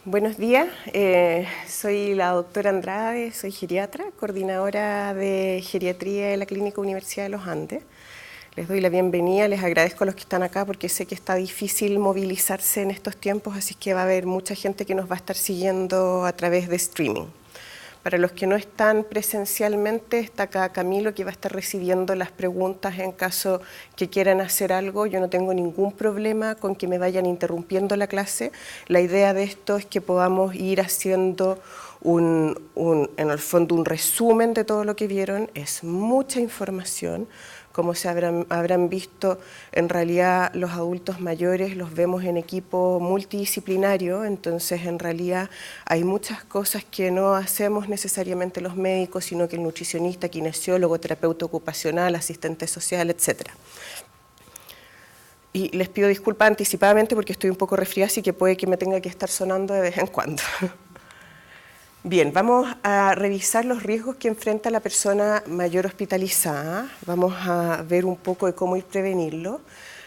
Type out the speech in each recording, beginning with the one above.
Buenos días, soy la doctora Andrade, soy geriatra, coordinadora de geriatría de la Clínica Universidad de los Andes. Les doy la bienvenida, les agradezco a los que están acá porque sé que está difícil movilizarse en estos tiempos, así que va a haber mucha gente que nos va a estar siguiendo a través de streaming. Para los que no están presencialmente, está acá Camilo, que va a estar recibiendo las preguntas en caso que quieran hacer algo. Yo no tengo ningún problema con que me vayan interrumpiendo la clase. La idea de esto es que podamos ir haciendo en el fondo un resumen de todo lo que vieron. Es mucha información. Como se habrán visto, en realidad los adultos mayores los vemos en equipo multidisciplinario, entonces en realidad hay muchas cosas que no hacemos necesariamente los médicos, sino que el nutricionista, kinesiólogo, terapeuta ocupacional, asistente social, etc. Y les pido disculpas anticipadamente porque estoy un poco resfriada, así que puede que me tenga que estar sonando de vez en cuando. Bien, vamos a revisar los riesgos que enfrenta la persona mayor hospitalizada. Vamos a ver un poco de cómo ir prevenirlo.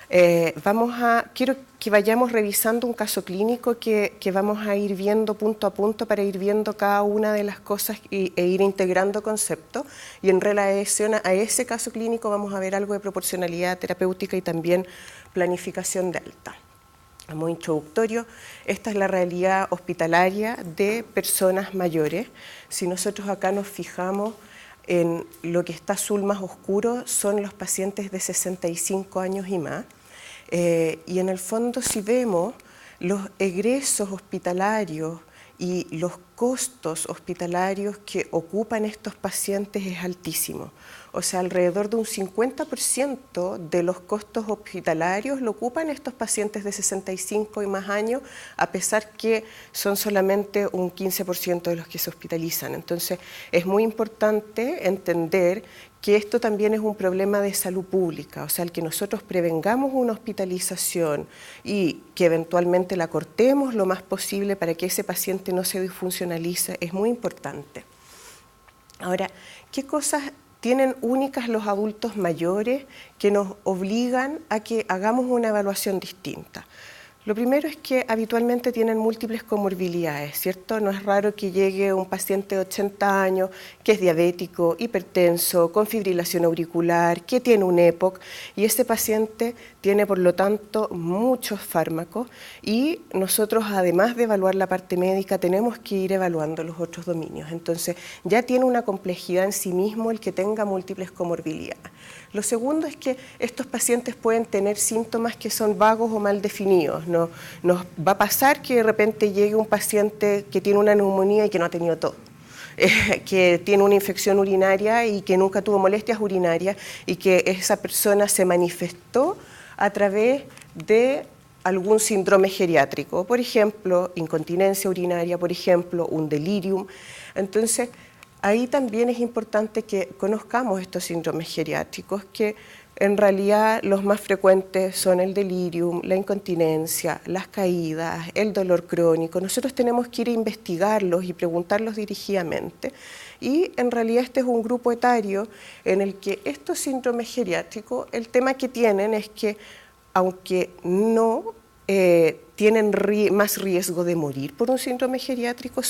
Quiero que vayamos revisando un caso clínico que vamos a ir viendo punto a punto para ir viendo cada una de las cosas e ir integrando conceptos. Y en relación a ese caso clínico vamos a ver algo de proporcionalidad terapéutica y también planificación de alta. Muy introductorio, esta es la realidad hospitalaria de personas mayores. Si nosotros acá nos fijamos en lo que está azul más oscuro, son los pacientes de 65 años y más. Y en el fondo, si vemos los egresos hospitalarios y los costos hospitalarios que ocupan estos pacientes es altísimo. O sea, alrededor de un 50% de los costos hospitalarios lo ocupan estos pacientes de 65 y más años, a pesar que son solamente un 15% de los que se hospitalizan. Entonces, es muy importante entender que esto también es un problema de salud pública, o sea, el que nosotros prevengamos una hospitalización y que eventualmente la cortemos lo más posible para que ese paciente no se disfuncionalice es muy importante. Ahora, ¿qué cosas tienen únicas los adultos mayores que nos obligan a que hagamos una evaluación distinta? Lo primero es que habitualmente tienen múltiples comorbilidades, ¿cierto? No es raro que llegue un paciente de 80 años que es diabético, hipertenso, con fibrilación auricular, que tiene un EPOC, y ese paciente tiene por lo tanto muchos fármacos y nosotros, además de evaluar la parte médica, tenemos que ir evaluando los otros dominios. Entonces ya tiene una complejidad en sí mismo el que tenga múltiples comorbilidades. Lo segundo es que estos pacientes pueden tener síntomas que son vagos o mal definidos. Nos va a pasar que de repente llegue un paciente que tiene una neumonía y que no ha tenido todo. Que tiene una infección urinaria y que nunca tuvo molestias urinarias y que esa persona se manifestó a través de algún síndrome geriátrico, por ejemplo, incontinencia urinaria, por ejemplo, un delirium. Entonces, ahí también es importante que conozcamos estos síndromes geriátricos, que en realidad los más frecuentes son el delirium, la incontinencia, las caídas, el dolor crónico. Nosotros tenemos que ir a investigarlos y preguntarlos dirigidamente. Y en realidad este es un grupo etario en el que estos síndromes geriátricos, el tema que tienen es que aunque no tienen más riesgo de morir por un síndrome geriátrico,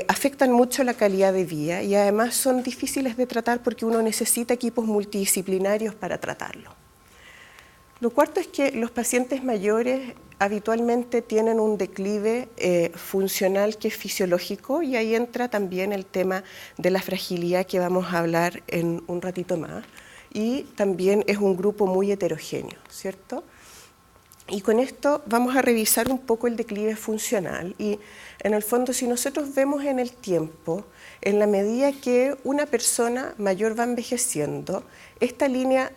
afectan mucho la calidad de vida y además son difíciles de tratar porque uno necesita equipos multidisciplinarios para tratarlo. Lo cuarto es que los pacientes mayores habitualmente tienen un declive funcional que es fisiológico y ahí entra también el tema de la fragilidad que vamos a hablar en un ratito más, y también es un grupo muy heterogéneo, ¿cierto? Y con esto vamos a revisar un poco el declive funcional y en el fondo si nosotros vemos en el tiempo, en la medida que una persona mayor va envejeciendo, esta línea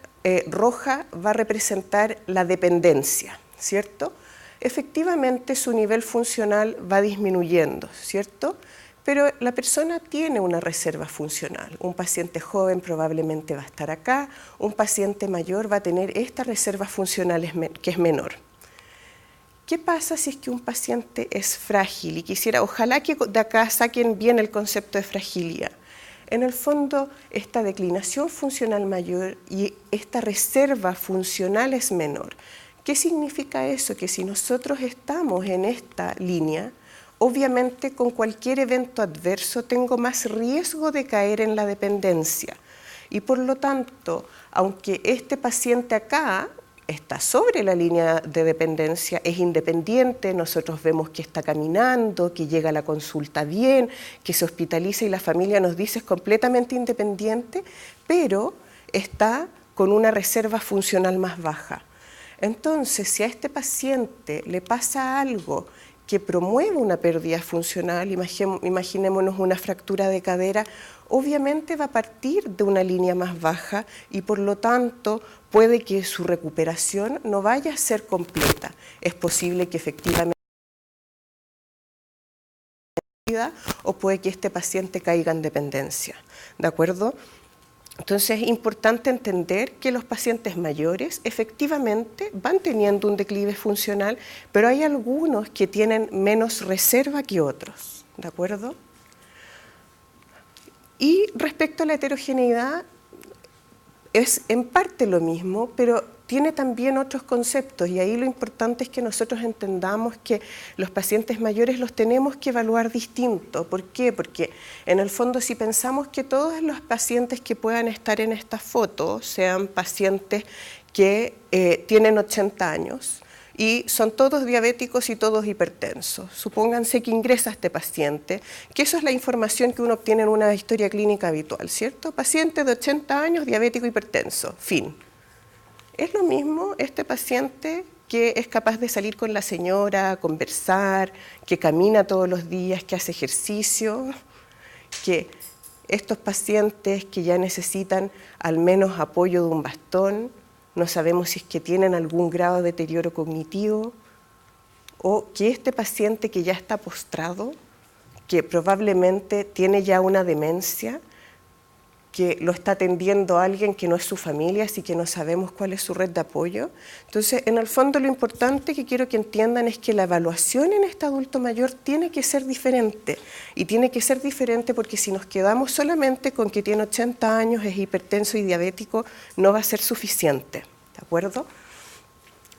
roja va a representar la dependencia, ¿cierto? Efectivamente su nivel funcional va disminuyendo, ¿cierto? Pero la persona tiene una reserva funcional. Un paciente joven probablemente va a estar acá, un paciente mayor va a tener esta reserva funcional que es menor. ¿Qué pasa si es que un paciente es frágil? Y ojalá que de acá saquen bien el concepto de fragilidad. En el fondo, esta declinación funcional mayor y esta reserva funcional es menor. ¿Qué significa eso? Que si nosotros estamos en esta línea, obviamente con cualquier evento adverso tengo más riesgo de caer en la dependencia. Y por lo tanto, aunque este paciente acá está sobre la línea de dependencia, es independiente, nosotros vemos que está caminando, que llega a la consulta bien, que se hospitaliza y la familia nos dice es completamente independiente, pero está con una reserva funcional más baja. Entonces, si a este paciente le pasa algo que promueve una pérdida funcional, imaginémonos una fractura de cadera, obviamente va a partir de una línea más baja y por lo tanto puede que su recuperación no vaya a ser completa. Es posible que efectivamente o puede que este paciente caiga en dependencia, ¿de acuerdo? Entonces es importante entender que los pacientes mayores efectivamente van teniendo un declive funcional, pero hay algunos que tienen menos reserva que otros, ¿de acuerdo? Y respecto a la heterogeneidad, es en parte lo mismo, pero tiene también otros conceptos y ahí lo importante es que nosotros entendamos que los pacientes mayores los tenemos que evaluar distinto. ¿Por qué? Porque en el fondo si pensamos que todos los pacientes que puedan estar en esta foto sean pacientes que tienen 80 años, y son todos diabéticos y todos hipertensos. Supónganse que ingresa este paciente, que eso es la información que uno obtiene en una historia clínica habitual, ¿cierto? Paciente de 80 años, diabético, hipertenso, fin. Es lo mismo este paciente que es capaz de salir con la señora, conversar, que camina todos los días, que hace ejercicio, que estos pacientes que ya necesitan al menos apoyo de un bastón, no sabemos si es que tienen algún grado de deterioro cognitivo, o que este paciente que ya está postrado, que probablemente tiene ya una demencia, que lo está atendiendo alguien que no es su familia, así que no sabemos cuál es su red de apoyo. Entonces, en el fondo lo importante que quiero que entiendan es que la evaluación en este adulto mayor tiene que ser diferente, y tiene que ser diferente porque si nos quedamos solamente con que tiene 80 años, es hipertenso y diabético, no va a ser suficiente, ¿de acuerdo?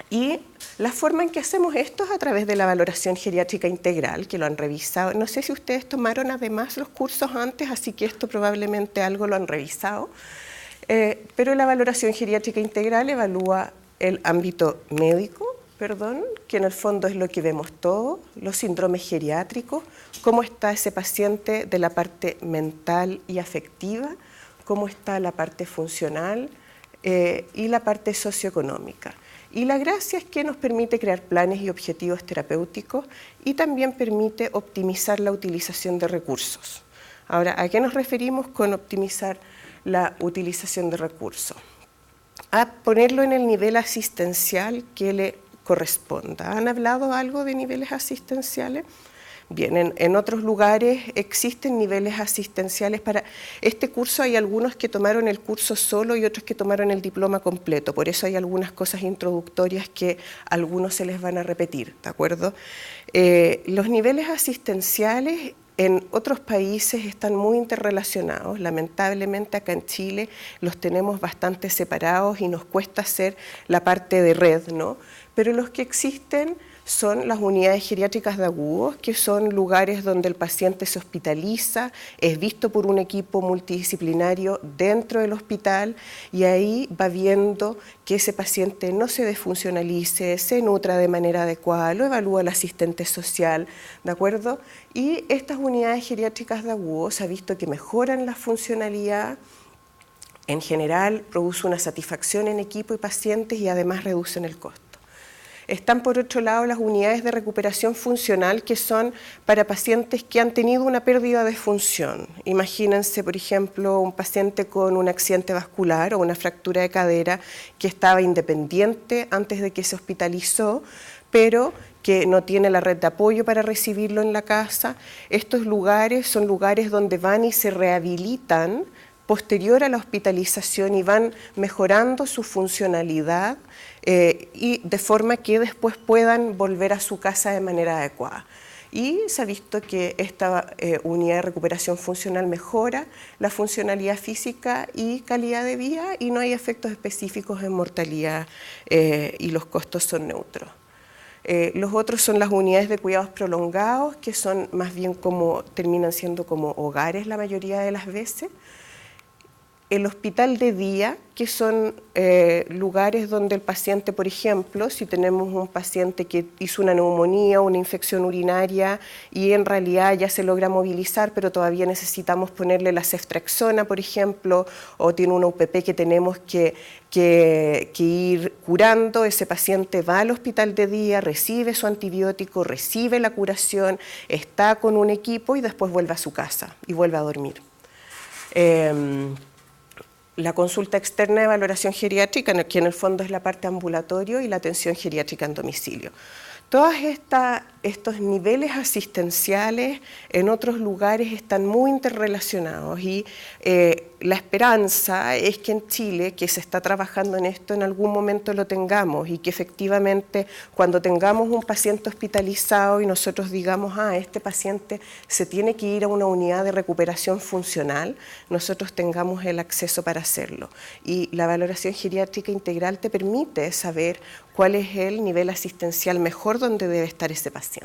Y la forma en que hacemos esto es a través de la valoración geriátrica integral, que lo han revisado. No sé si ustedes tomaron además los cursos antes, así que esto probablemente algo lo han revisado. Pero la valoración geriátrica integral evalúa el ámbito médico, que en el fondo es lo que vemos todos, los síndromes geriátricos, cómo está ese paciente de la parte mental y afectiva, cómo está la parte funcional y la parte socioeconómica. Y la gracia es que nos permite crear planes y objetivos terapéuticos y también permite optimizar la utilización de recursos. Ahora, ¿a qué nos referimos con optimizar la utilización de recursos? A ponerlo en el nivel asistencial que le corresponda. ¿Han hablado algo de niveles asistenciales? Bien, en otros lugares existen niveles asistenciales para este curso. Hay algunos que tomaron el curso solo y otros que tomaron el diploma completo, por eso hay algunas cosas introductorias que a algunos se les van a repetir, ¿de acuerdo? Los niveles asistenciales en otros países están muy interrelacionados. Lamentablemente acá en Chile los tenemos bastante separados y nos cuesta hacer la parte de red, ¿no? Pero los que existen son las unidades geriátricas de agudos, que son lugares donde el paciente se hospitaliza, es visto por un equipo multidisciplinario dentro del hospital y ahí va viendo que ese paciente no se desfuncionalice, se nutra de manera adecuada, lo evalúa el asistente social, ¿de acuerdo? Y estas unidades geriátricas de agudos se ha visto que mejoran la funcionalidad. En general, produce una satisfacción en equipo y pacientes y además reducen el costo. Están por otro lado las unidades de recuperación funcional, que son para pacientes que han tenido una pérdida de función. Imagínense, por ejemplo, un paciente con un accidente vascular o una fractura de cadera que estaba independiente antes de que se hospitalizó, pero que no tiene la red de apoyo para recibirlo en la casa. Estos lugares son lugares donde van y se rehabilitan posterior a la hospitalización y van mejorando su funcionalidad y de forma que después puedan volver a su casa de manera adecuada. Y se ha visto que esta unidad de recuperación funcional mejora la funcionalidad física y calidad de vida y no hay efectos específicos en mortalidad y los costos son neutros. Los otros son las unidades de cuidados prolongados, que son más bien como, terminan siendo como hogares la mayoría de las veces. El hospital de día, que son lugares donde el paciente, por ejemplo, si tenemos un paciente que hizo una neumonía o una infección urinaria y en realidad ya se logra movilizar, pero todavía necesitamos ponerle la ceftriaxona, por ejemplo, o tiene una UPP que tenemos que ir curando, ese paciente va al hospital de día, recibe su antibiótico, recibe la curación, está con un equipo y después vuelve a su casa y vuelve a dormir. La consulta externa de valoración geriátrica, que en el fondo es la parte ambulatorio, y la atención geriátrica en domicilio. Todos estos niveles asistenciales en otros lugares están muy interrelacionados y la esperanza es que en Chile, que se está trabajando en esto, en algún momento lo tengamos y que efectivamente cuando tengamos un paciente hospitalizado y nosotros digamos, este paciente se tiene que ir a una unidad de recuperación funcional, nosotros tengamos el acceso para hacerlo. Y la valoración geriátrica integral te permite saber cuál es el nivel asistencial mejor donde debe estar ese paciente.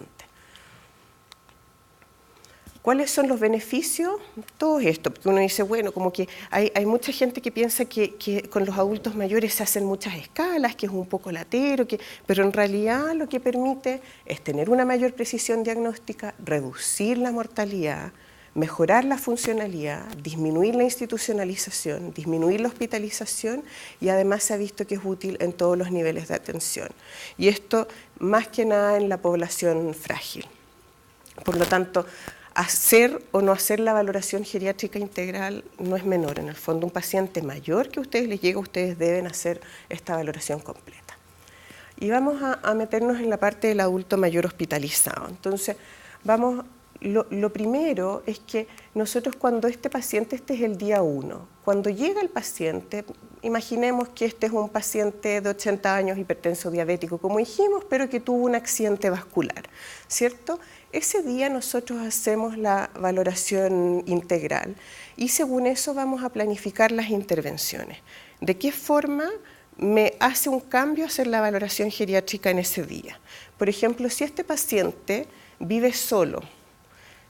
¿Cuáles son los beneficios? Todo esto, porque uno dice, bueno, como que hay mucha gente que piensa que con los adultos mayores se hacen muchas escalas, que es un poco latero, pero en realidad lo que permite es tener una mayor precisión diagnóstica, reducir la mortalidad, mejorar la funcionalidad, disminuir la institucionalización, disminuir la hospitalización y además se ha visto que es útil en todos los niveles de atención. Y esto más que nada en la población frágil. Por lo tanto, hacer o no hacer la valoración geriátrica integral no es menor. En el fondo, un paciente mayor que a ustedes les llega, ustedes deben hacer esta valoración completa. Y vamos a meternos en la parte del adulto mayor hospitalizado. Entonces, lo primero es que nosotros cuando este es el día 1, cuando llega el paciente, imaginemos que este es un paciente de 80 años hipertenso diabético, como dijimos, pero que tuvo un accidente vascular, ¿cierto? Ese día nosotros hacemos la valoración integral y según eso vamos a planificar las intervenciones. ¿De qué forma me hace un cambio hacer la valoración geriátrica en ese día? Por ejemplo, si este paciente vive solo,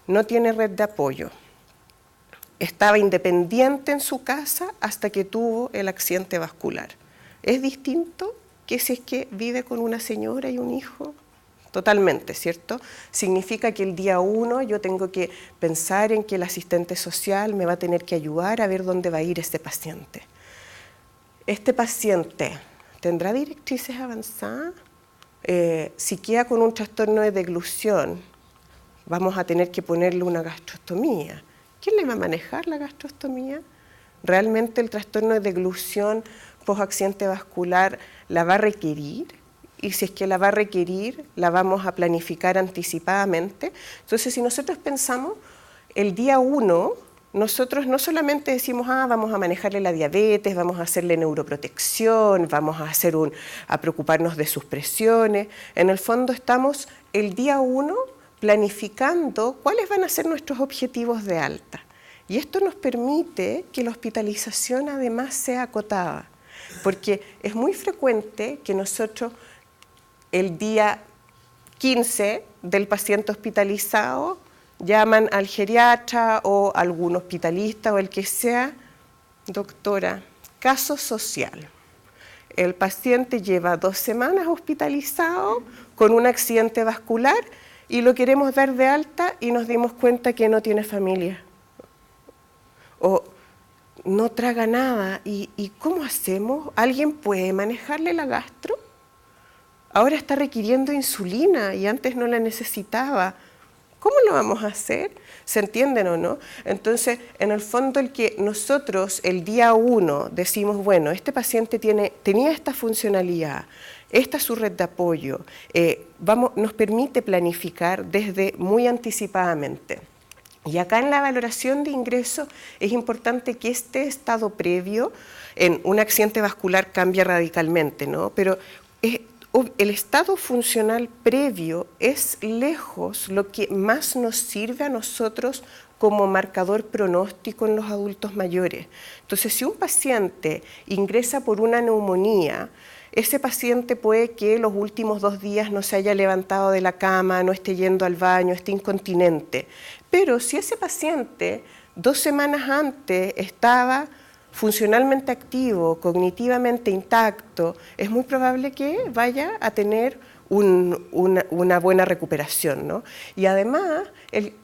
no tiene red de apoyo, estaba independiente en su casa hasta que tuvo el accidente vascular. ¿Es distinto que si es que vive con una señora y un hijo? Totalmente, ¿cierto? Significa que el día 1 yo tengo que pensar en que el asistente social me va a tener que ayudar a ver dónde va a ir este paciente. ¿Este paciente tendrá directrices avanzadas? Si queda con un trastorno de deglución, vamos a tener que ponerle una gastrostomía. ¿Quién le va a manejar la gastrostomía? ¿Realmente el trastorno de deglución post-accidente vascular la va a requerir? Y si es que la va a requerir, la vamos a planificar anticipadamente. Entonces, si nosotros pensamos el día 1, nosotros no solamente decimos, vamos a manejarle la diabetes, vamos a hacerle neuroprotección, vamos a preocuparnos de sus presiones. En el fondo estamos el día 1 planificando cuáles van a ser nuestros objetivos de alta. Y esto nos permite que la hospitalización además sea acotada, porque es muy frecuente que nosotros el día 15 del paciente hospitalizado llaman al geriatra o algún hospitalista o el que sea, doctora, caso social. El paciente lleva 2 semanas hospitalizado con un accidente vascular y lo queremos dar de alta y nos dimos cuenta que no tiene familia. O no traga nada. ¿Y cómo hacemos? ¿Alguien puede manejarle la gastro? Ahora está requiriendo insulina y antes no la necesitaba. ¿Cómo lo vamos a hacer? ¿Se entienden o no? Entonces, en el fondo, el que nosotros el día 1 decimos, bueno, este paciente tenía esta funcionalidad, esta es su red de apoyo, nos permite planificar desde muy anticipadamente. Y acá en la valoración de ingreso es importante que este estado previo en un accidente vascular cambia radicalmente, ¿no? Pero el estado funcional previo es lejos lo que más nos sirve a nosotros como marcador pronóstico en los adultos mayores. Entonces, si un paciente ingresa por una neumonía, ese paciente puede que los últimos 2 días no se haya levantado de la cama, no esté yendo al baño, esté incontinente. Pero si ese paciente 2 semanas antes estaba funcionalmente activo, cognitivamente intacto, es muy probable que vaya a tener una buena recuperación, ¿no? Y además,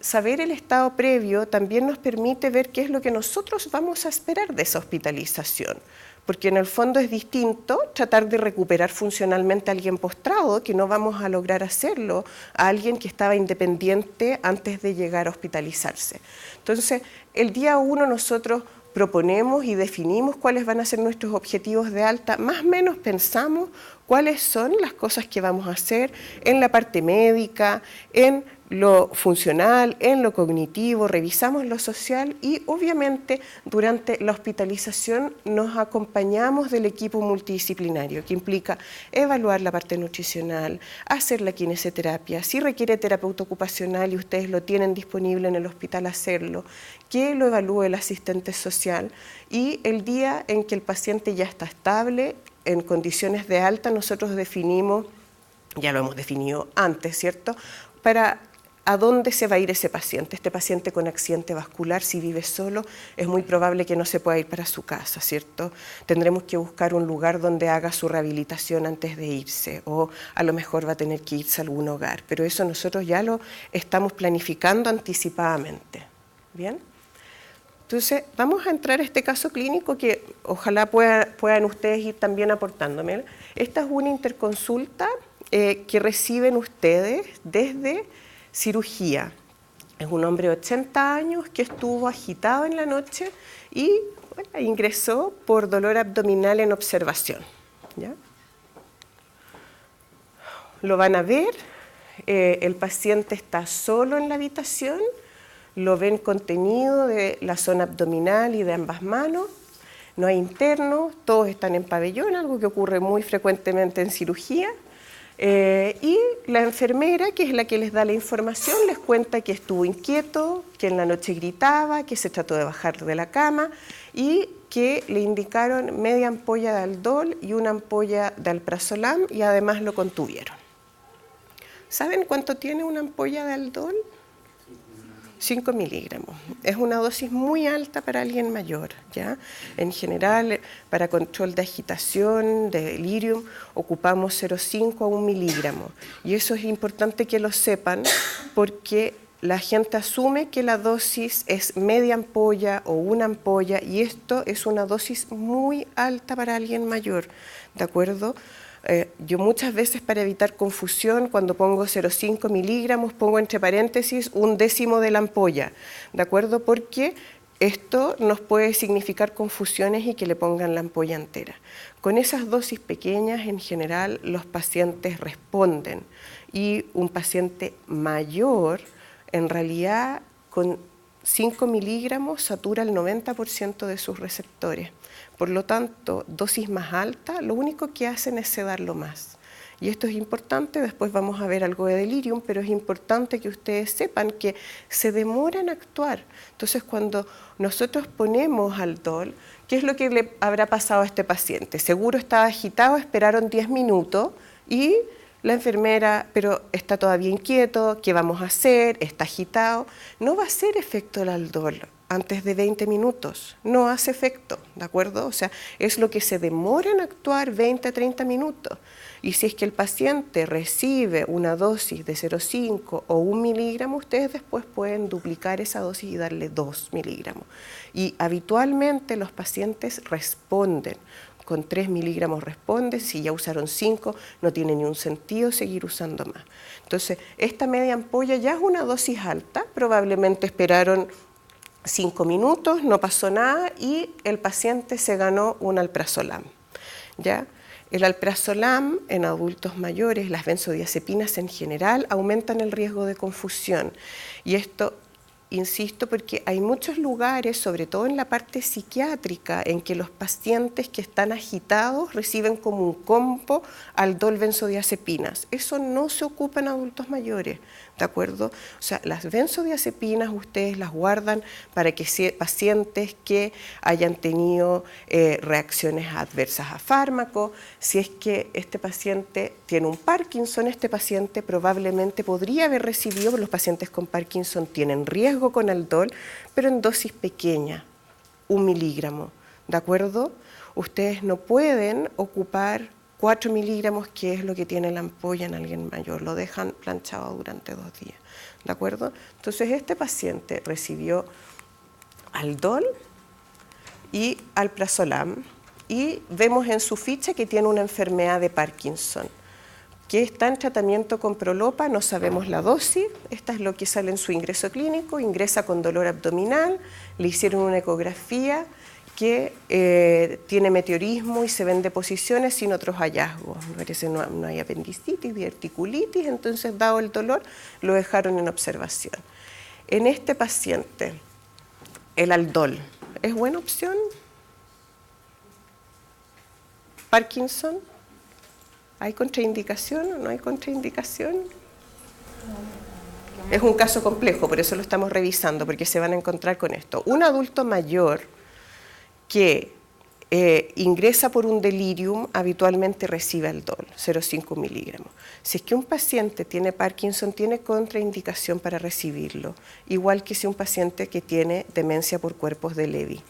saber el estado previo también nos permite ver qué es lo que nosotros vamos a esperar de esa hospitalización, porque en el fondo es distinto tratar de recuperar funcionalmente a alguien postrado, que no vamos a lograr hacerlo, a alguien que estaba independiente antes de llegar a hospitalizarse. Entonces, el día 1 nosotros proponemos y definimos cuáles van a ser nuestros objetivos de alta, más o menos pensamos cuáles son las cosas que vamos a hacer en la parte médica, en lo funcional, en lo cognitivo, revisamos lo social y obviamente durante la hospitalización nos acompañamos del equipo multidisciplinario, que implica evaluar la parte nutricional, hacer la kinesioterapia, si requiere terapeuta ocupacional y ustedes lo tienen disponible en el hospital, hacerlo, que lo evalúe el asistente social y el día en que el paciente ya está estable, en condiciones de alta, nosotros definimos, ya lo hemos definido antes, ¿cierto?, para a dónde se va a ir ese paciente. Este paciente con accidente vascular, si vive solo, es muy probable que no se pueda ir para su casa, ¿cierto? Tendremos que buscar un lugar donde haga su rehabilitación antes de irse, o a lo mejor va a tener que irse a algún hogar, pero eso nosotros ya lo estamos planificando anticipadamente, ¿bien? Entonces, vamos a entrar a este caso clínico que ojalá puedan ustedes ir también aportándome. Esta es una interconsulta que reciben ustedes desde cirugía. Es un hombre de 80 años que estuvo agitado en la noche y bueno, ingresó por dolor abdominal en observación, ¿ya? Lo van a ver, el paciente está solo en la habitación, lo ven contenido de la zona abdominal y de ambas manos, no hay interno, todos están en pabellón, algo que ocurre muy frecuentemente en cirugía, y la enfermera, que es la que les da la información, les cuenta que estuvo inquieto, que en la noche gritaba, que se trató de bajar de la cama y que le indicaron media ampolla de Aldol y una ampolla de Alprazolam y además lo contuvieron. ¿Saben cuánto tiene una ampolla de Aldol? 5 miligramos. Es una dosis muy alta para alguien mayor, ¿ya? En general, para control de agitación, de delirium, ocupamos 0,5 a 1 miligramo. Y eso es importante que lo sepan porque la gente asume que la dosis es media ampolla o una ampolla y esto es una dosis muy alta para alguien mayor, ¿de acuerdo? Yo muchas veces para evitar confusión, cuando pongo 0,5 miligramos, pongo entre paréntesis 1/10 de la ampolla, ¿de acuerdo? Porque esto nos puede significar confusiones y que le pongan la ampolla entera. Con esas dosis pequeñas, en general, los pacientes responden y un paciente mayor, en realidad, con 5 miligramos satura el 90% de sus receptores. Por lo tanto, dosis más alta, lo único que hacen es sedarlo más. Y esto es importante, después vamos a ver algo de delirium, pero es importante que ustedes sepan que se demora en actuar. Entonces, cuando nosotros ponemos Aldol, ¿qué es lo que le habrá pasado a este paciente? Seguro estaba agitado, esperaron 10 minutos y la enfermera, pero está todavía inquieto, ¿qué vamos a hacer? Está agitado. No va a hacer efecto el Aldol antes de 20 minutos, no hace efecto, ¿de acuerdo? O sea, es lo que se demora en actuar 20 a 30 minutos. Y si es que el paciente recibe una dosis de 0,5 o 1 miligramo, ustedes después pueden duplicar esa dosis y darle 2 miligramos. Y habitualmente los pacientes responden. Con 3 miligramos responden, si ya usaron 5 no tiene ni un sentido seguir usando más. Entonces, esta media ampolla ya es una dosis alta, probablemente esperaron 5 minutos, no pasó nada y el paciente se ganó un Alprazolam, ¿ya? El Alprazolam en adultos mayores, las benzodiazepinas en general, aumentan el riesgo de confusión y esto insisto, porque hay muchos lugares, sobre todo en la parte psiquiátrica, en que los pacientes que están agitados reciben como un combo Aldol benzodiazepinas. Eso no se ocupa en adultos mayores, ¿de acuerdo? O sea, las benzodiazepinas ustedes las guardan para que pacientes que hayan tenido reacciones adversas a fármacos. Si es que este paciente tiene un Parkinson, este paciente probablemente podría haber recibido, porque los pacientes con Parkinson tienen riesgo con Aldol, pero en dosis pequeña, 1 miligramo, ¿de acuerdo? Ustedes no pueden ocupar 4 miligramos, que es lo que tiene la ampolla en alguien mayor, lo dejan planchado durante 2 días, ¿de acuerdo? Entonces este paciente recibió Aldol y alprazolam, y vemos en su ficha que tiene una enfermedad de Parkinson, que está en tratamiento con Prolopa, no sabemos la dosis, esta es lo que sale en su ingreso clínico, ingresa con dolor abdominal, le hicieron una ecografía que tiene meteorismo y se ven deposiciones sin otros hallazgos, parece no hay apendicitis, diverticulitis, entonces dado el dolor lo dejaron en observación. En este paciente, el Aldol, ¿es buena opción? ¿Parkinson? ¿Hay contraindicación o no hay contraindicación? Es un caso complejo, por eso lo estamos revisando, porque se van a encontrar con esto. Un adulto mayor que ingresa por un delirium habitualmente recibe Aldol, 0,5 miligramos. Si es que un paciente tiene Parkinson, tiene contraindicación para recibirlo, igual que si un paciente que tiene demencia por cuerpos de Levy,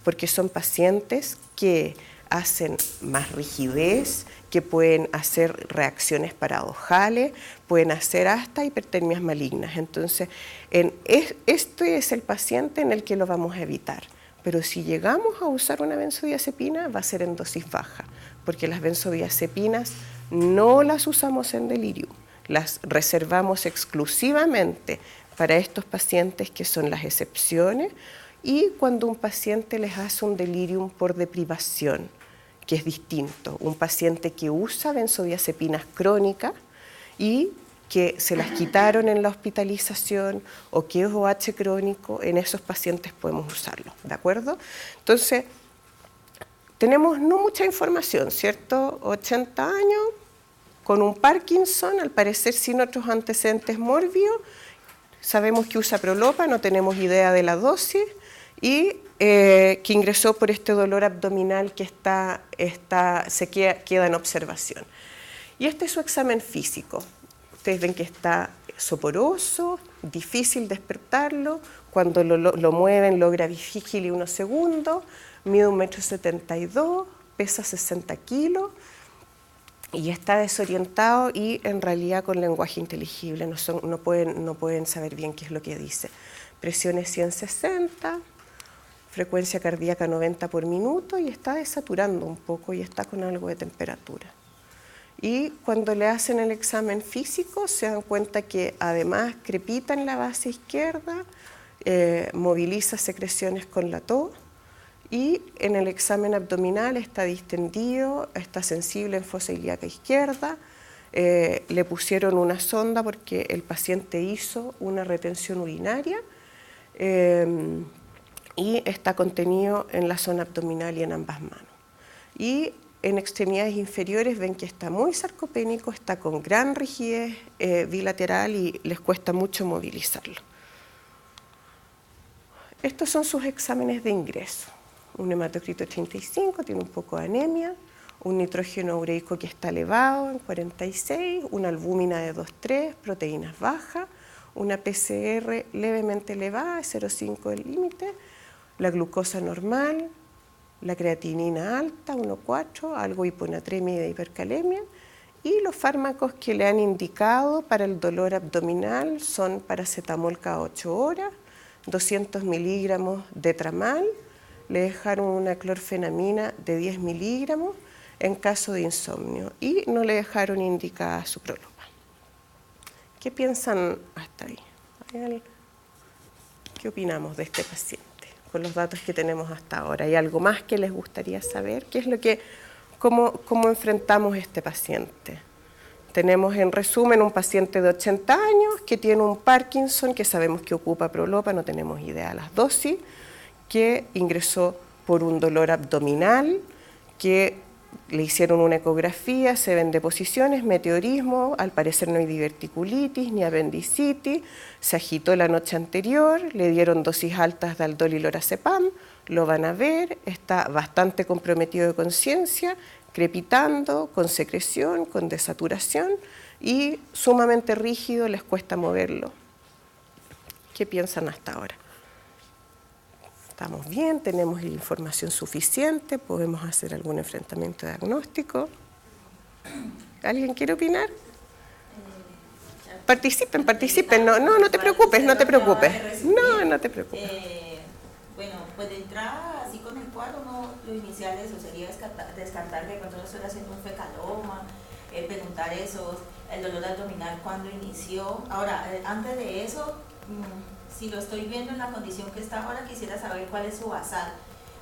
porque son pacientes que hacen más rigidez, que pueden hacer reacciones paradojales, pueden hacer hasta hipertermias malignas. Entonces, este es el paciente en el que lo vamos a evitar. Pero si llegamos a usar una benzodiazepina, va a ser en dosis baja, porque las benzodiazepinas no las usamos en delirium, las reservamos exclusivamente para estos pacientes que son las excepciones, y cuando un paciente les hace un delirium por deprivación, que es distinto, un paciente que usa benzodiazepinas crónicas y que se las quitaron en la hospitalización o que es OH crónico, en esos pacientes podemos usarlo, ¿de acuerdo? Entonces, tenemos no mucha información, ¿cierto? 80 años, con un Parkinson, al parecer sin otros antecedentes mórbidos, sabemos que usa Prolopa, no tenemos idea de la dosis, y que ingresó por este dolor abdominal que queda en observación. Y este es su examen físico. Ustedes ven que está soporoso, difícil despertarlo, cuando lo mueven logra vigilia 1 segundo, mide 1,72 m, pesa 60 kilos y está desorientado y en realidad con lenguaje inteligible, no pueden saber bien qué es lo que dice. Presiones 160, frecuencia cardíaca 90 por minuto y está desaturando un poco y está con algo de temperatura. Y cuando le hacen el examen físico se dan cuenta que además crepita en la base izquierda, moviliza secreciones con la tos, y en el examen abdominal está distendido, está sensible en fosa ilíaca izquierda, le pusieron una sonda porque el paciente hizo una retención urinaria, y está contenido en la zona abdominal y en ambas manos. Y en extremidades inferiores ven que está muy sarcopénico, está con gran rigidez bilateral y les cuesta mucho movilizarlo. Estos son sus exámenes de ingreso. Un hematocrito 85, tiene un poco de anemia, un nitrógeno ureico que está elevado en 46, una albúmina de 2,3, proteínas bajas, una PCR levemente elevada, 0,5 el límite, la glucosa normal, la creatinina alta, 1,4, algo hiponatremia y de hipercalemia, y los fármacos que le han indicado para el dolor abdominal son paracetamol cada 8 horas, 200 miligramos de tramal, le dejaron una clorfenamina de 10 miligramos en caso de insomnio y no le dejaron indicada su Prolopa. ¿Qué piensan hasta ahí? ¿Qué opinamos de este paciente con los datos que tenemos hasta ahora? ¿Hay algo más que les gustaría saber? ¿Cómo enfrentamos a este paciente? Tenemos en resumen un paciente de 80 años que tiene un Parkinson, que sabemos que ocupa Prolopa, no tenemos idea de las dosis, que ingresó por un dolor abdominal, que le hicieron una ecografía, se ven deposiciones, meteorismo, al parecer no hay diverticulitis ni apendicitis, se agitó la noche anterior, le dieron dosis altas de Aldol y lorazepam, lo van a ver, está bastante comprometido de conciencia, crepitando, con secreción, con desaturación y sumamente rígido, les cuesta moverlo. ¿Qué piensan hasta ahora? Estamos bien, tenemos la información suficiente, podemos hacer algún enfrentamiento diagnóstico. ¿Alguien quiere opinar? Participen, no te preocupes, no te preocupes. No te preocupes. Bueno, pues de entrada, así con el cuadro, lo inicial eso sería descartar que cuando uno estoy haciendo un fecaloma, preguntar eso, el dolor abdominal cuando inició. Ahora, antes de eso, si lo estoy viendo en la condición que está ahora, quisiera saber cuál es su basal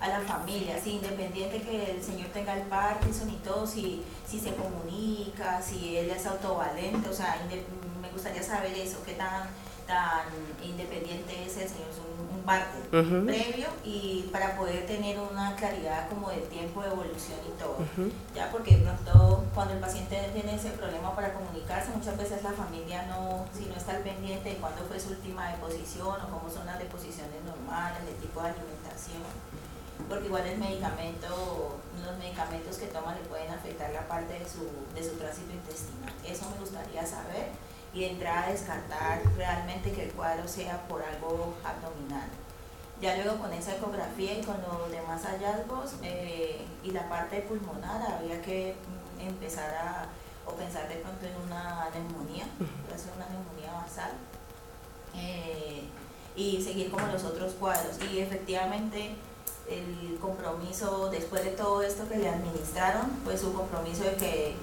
a la familia, si independiente que el señor tenga el Parkinson y todo, si se comunica, si él es autovalente, o sea, me gustaría saber eso, qué tan independiente es el señor, un parte previo, y para poder tener una claridad como de tiempo de evolución y todo, ya, porque de pronto cuando el paciente tiene ese problema para comunicarse, muchas veces la familia si no está al pendiente de cuándo fue su última deposición o cómo son las deposiciones normales, el tipo de alimentación, porque igual los medicamentos que toma le pueden afectar la parte de su tránsito intestinal. Eso me gustaría saber, y de entrada descartar realmente que el cuadro sea por algo abdominal. Ya luego con esa ecografía y con los demás hallazgos y la parte pulmonar, habría que empezar o pensar de pronto en una neumonía, puede ser una neumonía basal, y seguir como los otros cuadros. Y efectivamente el compromiso, después de todo esto que le administraron, pues su compromiso de que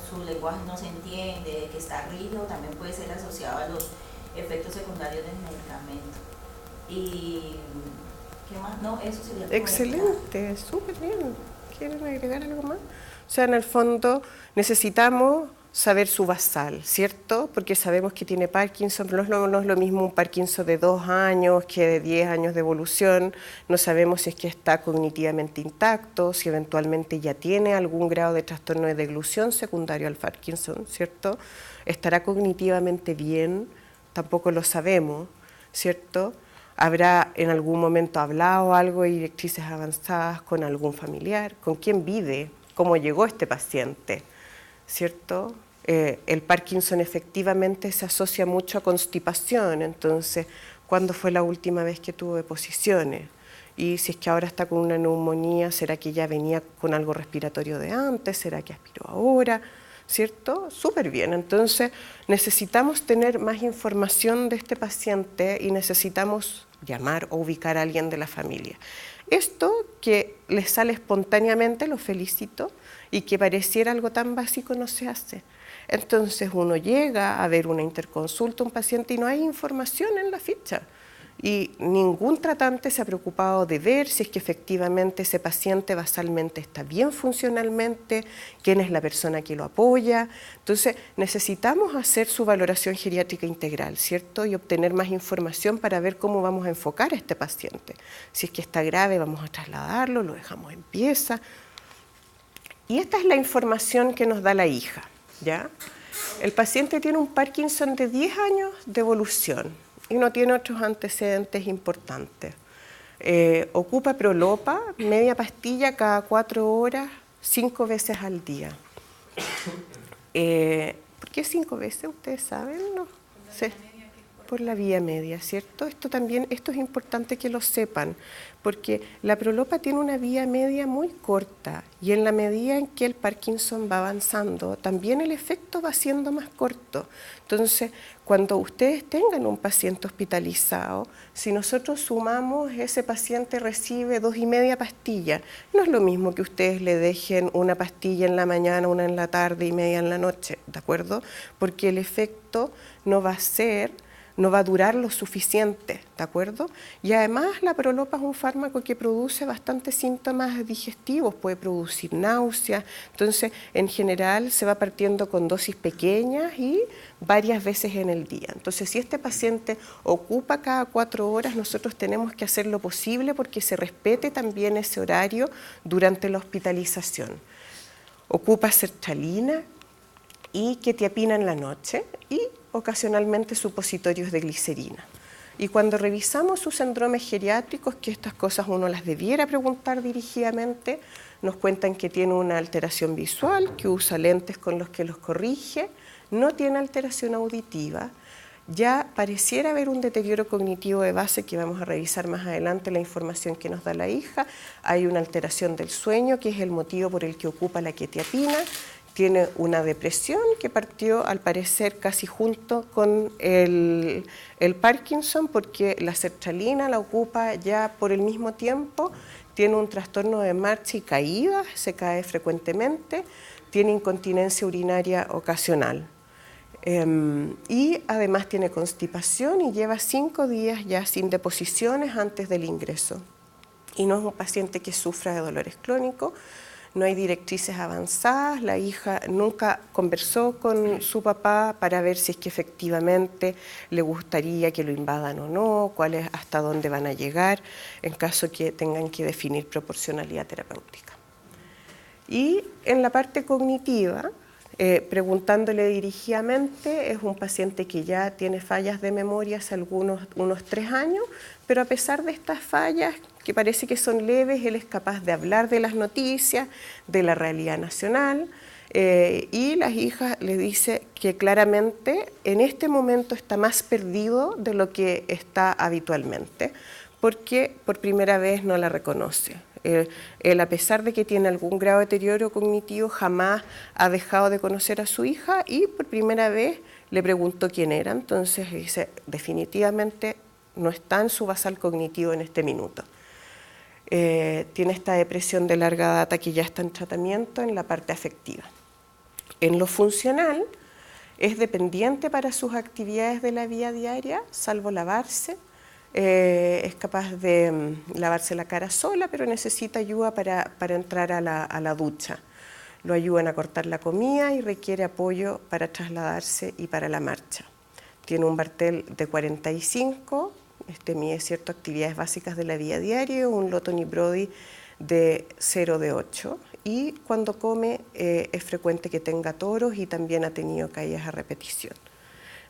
su lenguaje no se entiende, de que está rígido, también puede ser asociado a los efectos secundarios del medicamento. Y ¿qué más? No, eso sería. Excelente, súper bien. ¿Quieren agregar algo más? O sea, en el fondo necesitamos saber su basal, ¿cierto? Porque sabemos que tiene Parkinson, pero no es lo mismo un Parkinson de 2 años que de 10 años de evolución. No sabemos si es que está cognitivamente intacto, si eventualmente ya tiene algún grado de trastorno de deglución secundario al Parkinson, ¿cierto? ¿Estará cognitivamente bien? Tampoco lo sabemos, ¿cierto? ¿Habrá en algún momento hablado algo de directrices avanzadas con algún familiar? ¿Con quién vive? ¿Cómo llegó este paciente? ¿Cierto? El Parkinson efectivamente se asocia mucho a constipación, entonces, ¿cuándo fue la última vez que tuvo deposiciones? Y si es que ahora está con una neumonía, ¿será que ya venía con algo respiratorio de antes? ¿Será que aspiró ahora? ¿Cierto? Súper bien. Entonces, necesitamos tener más información de este paciente y necesitamos llamar o ubicar a alguien de la familia. Esto que les sale espontáneamente, lo felicito, y que pareciera algo tan básico no se hace. Entonces uno llega a ver una interconsulta a un paciente y no hay información en la ficha. Y ningún tratante se ha preocupado de ver si es que efectivamente ese paciente basalmente está bien funcionalmente, quién es la persona que lo apoya. Entonces necesitamos hacer su valoración geriátrica integral, ¿cierto? Y obtener más información para ver cómo vamos a enfocar a este paciente. Si es que está grave, vamos a trasladarlo, lo dejamos en pieza. Y esta es la información que nos da la hija, ¿ya? El paciente tiene un Parkinson de 10 años de evolución y no tiene otros antecedentes importantes. Ocupa Prolopa, media pastilla cada 4 horas, 5 veces al día. ¿Por qué 5 veces? ¿Ustedes saben? No sé. Por la vía media, ¿cierto? Esto es importante que lo sepan, porque la Prolopa tiene una vía media muy corta y en la medida en que el Parkinson va avanzando, también el efecto va siendo más corto. Entonces, cuando ustedes tengan un paciente hospitalizado, si nosotros sumamos, ese paciente recibe 2,5 pastillas. No es lo mismo que ustedes le dejen una pastilla en la mañana, una en la tarde y media en la noche, ¿de acuerdo? Porque el efecto no va a ser no va a durar lo suficiente, ¿de acuerdo? Y además la prolopa es un fármaco que produce bastantes síntomas digestivos, puede producir náuseas, entonces en general se va partiendo con dosis pequeñas y varias veces en el día. Entonces si este paciente ocupa cada 4 horas, nosotros tenemos que hacer lo posible porque se respete también ese horario durante la hospitalización. Ocupa sertralina y quetiapina en la noche y ocasionalmente supositorios de glicerina. Y cuando revisamos sus síndromes geriátricos, que estas cosas uno las debiera preguntar dirigidamente, nos cuentan que tiene una alteración visual, que usa lentes con los que los corrige, no tiene alteración auditiva, ya pareciera haber un deterioro cognitivo de base que vamos a revisar más adelante la información que nos da la hija, hay una alteración del sueño que es el motivo por el que ocupa la quetiapina, tiene una depresión que partió al parecer casi junto con el Parkinson porque la sertralina la ocupa ya por el mismo tiempo, tiene un trastorno de marcha y caída, se cae frecuentemente, tiene incontinencia urinaria ocasional. Y además tiene constipación y lleva 5 días ya sin deposiciones antes del ingreso. Y no es un paciente que sufra de dolores crónicos, no hay directrices avanzadas, la hija nunca conversó con su papá para ver si es que efectivamente le gustaría que lo invadan o no, hasta dónde van a llegar, en caso que tengan que definir proporcionalidad terapéutica. Y en la parte cognitiva, preguntándole dirigidamente, es un paciente que ya tiene fallas de memoria hace unos 3 años, pero a pesar de estas fallas, que parece que son leves, él es capaz de hablar de las noticias, de la realidad nacional, y las hijas le dice que claramente en este momento está más perdido de lo que está habitualmente, porque por primera vez no la reconoce. Él, a pesar de que tiene algún grado de deterioro cognitivo, jamás ha dejado de conocer a su hija y por primera vez le preguntó quién era, entonces dice, definitivamente no está en su basal cognitivo en este minuto. Tiene esta depresión de larga data que ya está en tratamiento en la parte afectiva. En lo funcional, es dependiente para sus actividades de la vida diaria, salvo lavarse. Es capaz de lavarse la cara sola, pero necesita ayuda para entrar a la ducha. Lo ayudan a cortar la comida y requiere apoyo para trasladarse y para la marcha. Tiene un Barthel de 45, mide ciertas actividades básicas de la vida diaria, un Lawton y Brody de 0 de 8. Y cuando come es frecuente que tenga toros y también ha tenido caídas a repetición.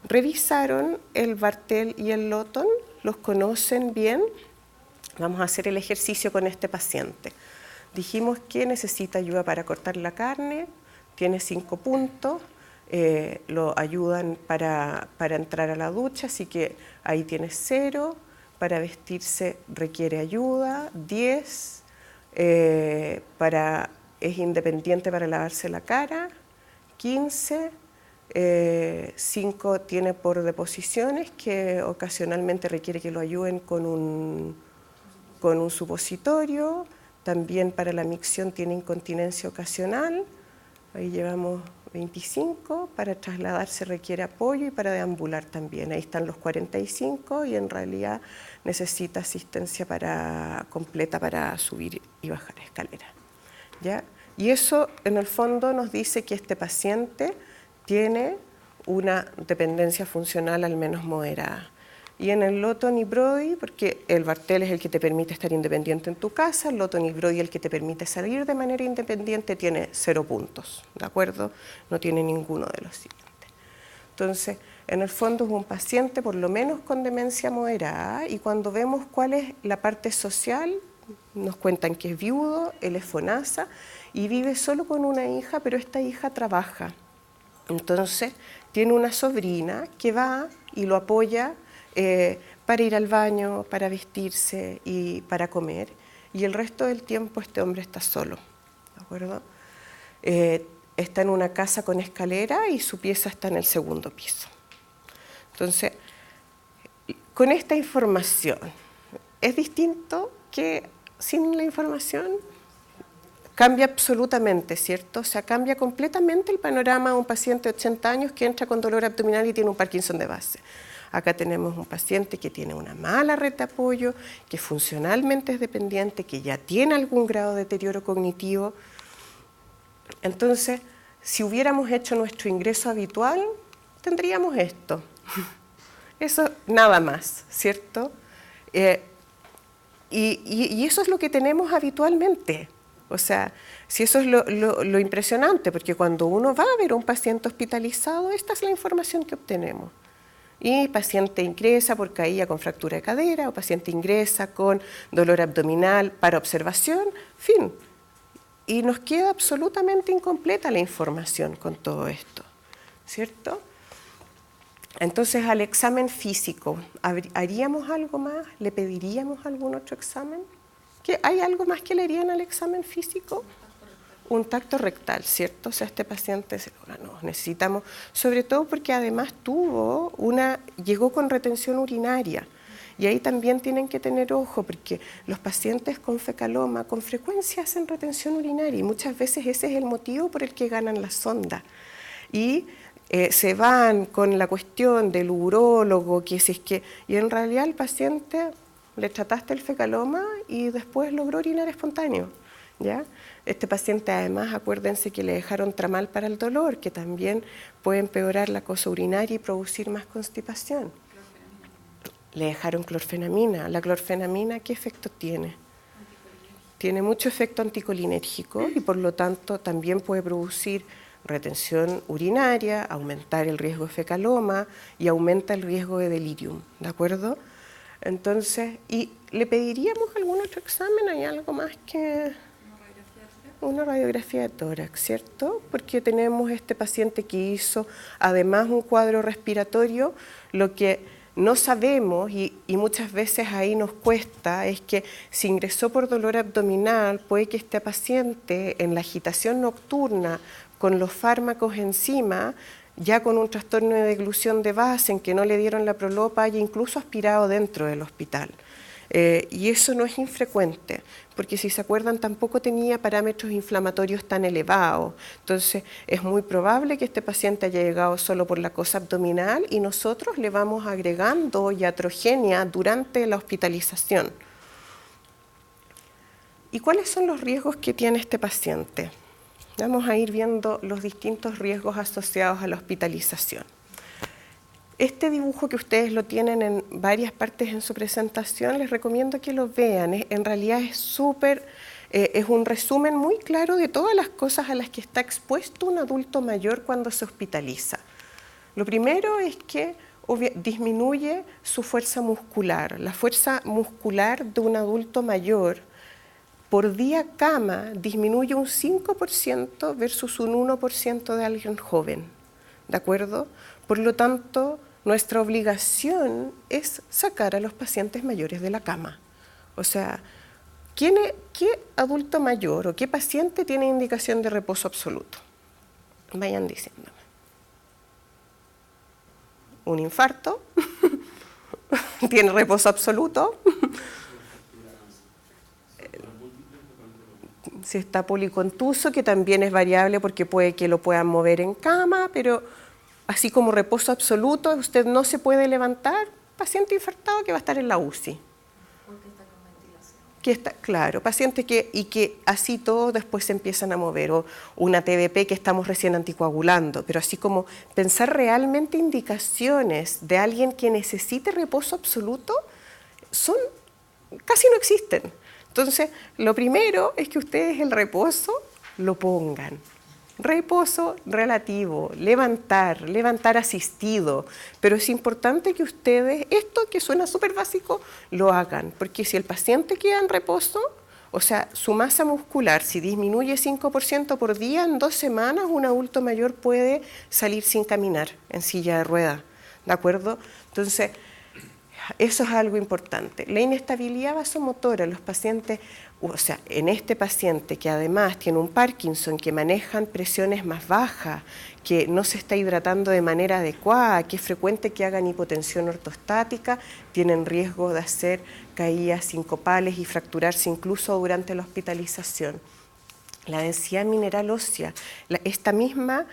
Revisaron el Barthel y el Lawton, los conocen bien. Vamos a hacer el ejercicio con este paciente. Dijimos que necesita ayuda para cortar la carne, tiene 5 puntos, lo ayudan para entrar a la ducha, así que ahí tiene 0, para vestirse requiere ayuda, 10, es independiente para lavarse la cara, 15, 5 tiene por deposiciones que ocasionalmente requiere que lo ayuden con un supositorio, también para la micción tiene incontinencia ocasional, ahí llevamos 25, para trasladarse requiere apoyo y para deambular también, ahí están los 45 y en realidad necesita asistencia completa para subir y bajar escaleras, ¿ya? Y eso en el fondo nos dice que este paciente tiene una dependencia funcional al menos moderada. Y en el Lawton y Brody, porque el Barthel es el que te permite estar independiente en tu casa, el Lawton y Brody el que te permite salir de manera independiente, tiene 0 puntos, ¿de acuerdo? No tiene ninguno de los siguientes. Entonces, en el fondo es un paciente por lo menos con demencia moderada y cuando vemos cuál es la parte social, nos cuentan que es viudo, él es FONASA y vive solo con una hija, pero esta hija trabaja. Entonces, tiene una sobrina que va y lo apoya para ir al baño, para vestirse y para comer, y el resto del tiempo este hombre está solo, ¿de acuerdo? Está en una casa con escalera y su pieza está en el 2º piso. Entonces, con esta información, es distinto que sin la información. Cambia absolutamente, ¿cierto? O sea, cambia completamente el panorama de un paciente de 80 años que entra con dolor abdominal y tiene un Parkinson de base. Acá tenemos un paciente que tiene una mala red de apoyo, que funcionalmente es dependiente, que ya tiene algún grado de deterioro cognitivo. Entonces, si hubiéramos hecho nuestro ingreso habitual, tendríamos esto. Eso nada más, ¿cierto? Y eso es lo que tenemos habitualmente. O sea, si eso es lo impresionante, porque cuando uno va a ver a un paciente hospitalizado, esta es la información que obtenemos. Y paciente ingresa por caída con fractura de cadera, o paciente ingresa con dolor abdominal para observación, fin. Y nos queda absolutamente incompleta la información con todo esto, ¿cierto? Entonces, al examen físico, ¿haríamos algo más? ¿Le pediríamos algún otro examen? ¿Hay algo más que le harían al examen físico? Un tacto rectal, ¿cierto? O sea, este paciente, no, necesitamos, sobre todo porque además llegó con retención urinaria. Y ahí también tienen que tener ojo, porque los pacientes con fecaloma con frecuencia hacen retención urinaria y muchas veces ese es el motivo por el que ganan la sonda. Y se van con la cuestión del urólogo, y en realidad el paciente le trataste el fecaloma y después logró orinar espontáneo, ¿ya? Este paciente además, acuérdense que le dejaron tramal para el dolor, que también puede empeorar la cosa urinaria y producir más constipación. Le dejaron clorfenamina. ¿La clorfenamina qué efecto tiene? Tiene mucho efecto anticolinérgico y por lo tanto también puede producir retención urinaria, aumentar el riesgo de fecaloma y aumenta el riesgo de delirium, ¿de acuerdo? Entonces, ¿y le pediríamos algún otro examen? ¿Hay algo más que una radiografía de tórax, cierto? Porque tenemos este paciente que hizo además un cuadro respiratorio, lo que no sabemos y muchas veces ahí nos cuesta es que si ingresó por dolor abdominal, puede que este paciente en la agitación nocturna con los fármacos encima, ya con un trastorno de deglución de base en que no le dieron la prolopa, haya incluso aspirado dentro del hospital. Y eso no es infrecuente, porque si se acuerdan tampoco tenía parámetros inflamatorios tan elevados. Entonces es muy probable que este paciente haya llegado solo por la cosa abdominal y nosotros le vamos agregando iatrogenia durante la hospitalización. ¿Y cuáles son los riesgos que tiene este paciente? Vamos a ir viendo los distintos riesgos asociados a la hospitalización. Este dibujo que ustedes lo tienen en varias partes en su presentación, les recomiendo que lo vean. En realidad es un resumen muy claro de todas las cosas a las que está expuesto un adulto mayor cuando se hospitaliza. Lo primero es que disminuye su fuerza muscular. La fuerza muscular de un adulto mayor por día cama disminuye un 5% versus un 1% de alguien joven, ¿de acuerdo? Por lo tanto, nuestra obligación es sacar a los pacientes mayores de la cama. O sea, ¿qué adulto mayor o qué paciente tiene indicación de reposo absoluto? Vayan diciéndome. Un infarto, tiene reposo absoluto. Si está policontuso, que también es variable porque puede que lo puedan mover en cama, pero así como reposo absoluto, usted no se puede levantar, paciente infartado que va a estar en la UCI. Porque está con ventilación. Que está, claro, paciente que así todos después se empiezan a mover, o una TBP que estamos recién anticoagulando, pero así como pensar realmente indicaciones de alguien que necesite reposo absoluto, casi no existen. Entonces, lo primero es que ustedes el reposo lo pongan. Reposo relativo, levantar asistido, pero es importante que ustedes, esto que suena súper básico, lo hagan, porque si el paciente queda en reposo, o sea, su masa muscular, si disminuye 5% por día, en 2 semanas un adulto mayor puede salir sin caminar en silla de ruedas, ¿de acuerdo? Entonces, eso es algo importante. La inestabilidad vasomotora, los pacientes, o sea, en este paciente que además tiene un Parkinson, que manejan presiones más bajas, que no se está hidratando de manera adecuada, que es frecuente que hagan hipotensión ortostática, tienen riesgo de hacer caídas sincopales y fracturarse incluso durante la hospitalización. la densidad mineral ósea, esta misma